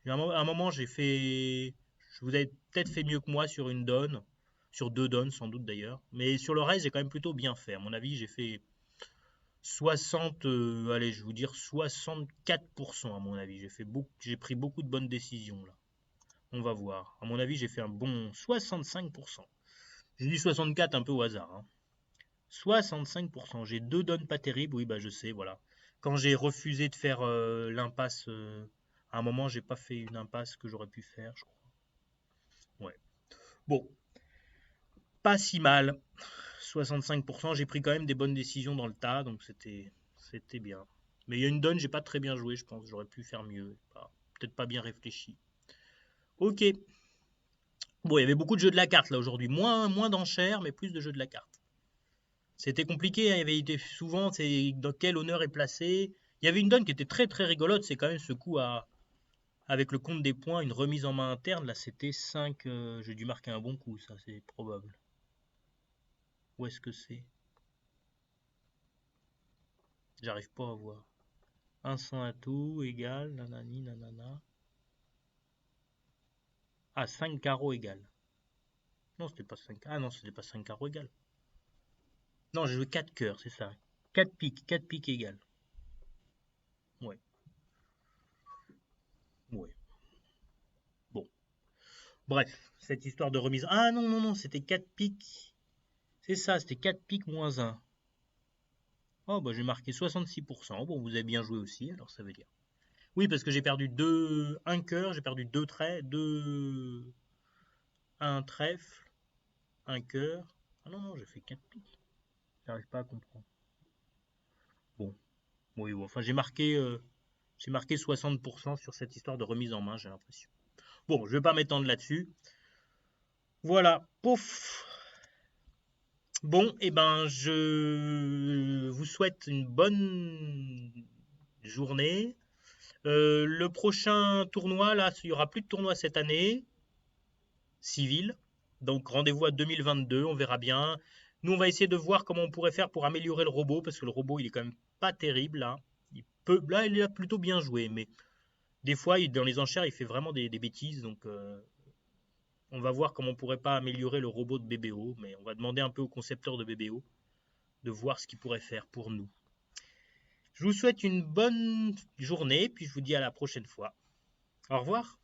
À un moment, j'ai fait. Je vous avais peut-être fait mieux que moi sur une donne. Sur deux donnes, sans doute d'ailleurs. Mais sur le reste, j'ai quand même plutôt bien fait. À mon avis, j'ai fait 60, allez, je vais vous dire 64% à mon avis. J'ai pris beaucoup de bonnes décisions là. On va voir. À mon avis, j'ai fait un bon 65%. J'ai dit 64 un peu au hasard, hein. 65%. J'ai deux donnes pas terribles, oui, bah je sais, voilà. Quand j'ai refusé de faire l'impasse, à un moment, j'ai pas fait une impasse que j'aurais pu faire, je crois. Ouais. Bon, pas si mal. 65%, j'ai pris quand même des bonnes décisions dans le tas, donc c'était bien. Mais il y a une donne, j'ai pas très bien joué, je pense. J'aurais pu faire mieux. Peut-être pas bien réfléchi. Ok. Bon, il y avait beaucoup de jeux de la carte là aujourd'hui. Moins d'enchères, mais plus de jeux de la carte. C'était compliqué, hein, il y avait été souvent, c'est dans quel honneur est placé. Il y avait une donne qui était très très rigolote, c'est quand même ce coup avec le compte des points, une remise en main interne. Là, c'était 5. J'ai dû marquer un bon coup, ça, c'est probable. Où est-ce que c'est? J'arrive pas à voir. 100 à tout, égal, nanani, nanana. Ah, 5 carreaux égal. Non, c'était pas 5. Ah non, c'était pas 5 carreaux égal. Non, j'ai joué 4 cœurs, c'est ça. 4 piques égal. Ouais, ouais. Bon. Bref, cette histoire de remise. Ah non, non, non, c'était 4 piques. C'est ça, c'était 4 piques moins 1. Oh, bah j'ai marqué 66%. Bon, vous avez bien joué aussi, alors ça veut dire. Oui, parce que j'ai perdu un cœur, j'ai perdu deux traits, un trèfle, un cœur. Ah non, non, j'ai fait 4 piques. J'arrive pas à comprendre. Bon, oui, bon, enfin j'ai marqué 60% sur cette histoire de remise en main, j'ai l'impression. Bon, je vais pas m'étendre là-dessus. Voilà, pouf. Bon, et ben, je vous souhaite une bonne journée. Le prochain tournoi, là, il n'y aura plus de tournoi cette année, civil. Donc rendez-vous à 2022, on verra bien. Nous, on va essayer de voir comment on pourrait faire pour améliorer le robot, parce que le robot, il est quand même pas terrible là. Là, il a plutôt bien joué, mais des fois, dans les enchères, il fait vraiment des bêtises. Donc, on va voir comment on pourrait pas améliorer le robot de BBO, mais on va demander un peu au concepteur de BBO de voir ce qu'il pourrait faire pour nous. Je vous souhaite une bonne journée, puis je vous dis à la prochaine fois. Au revoir.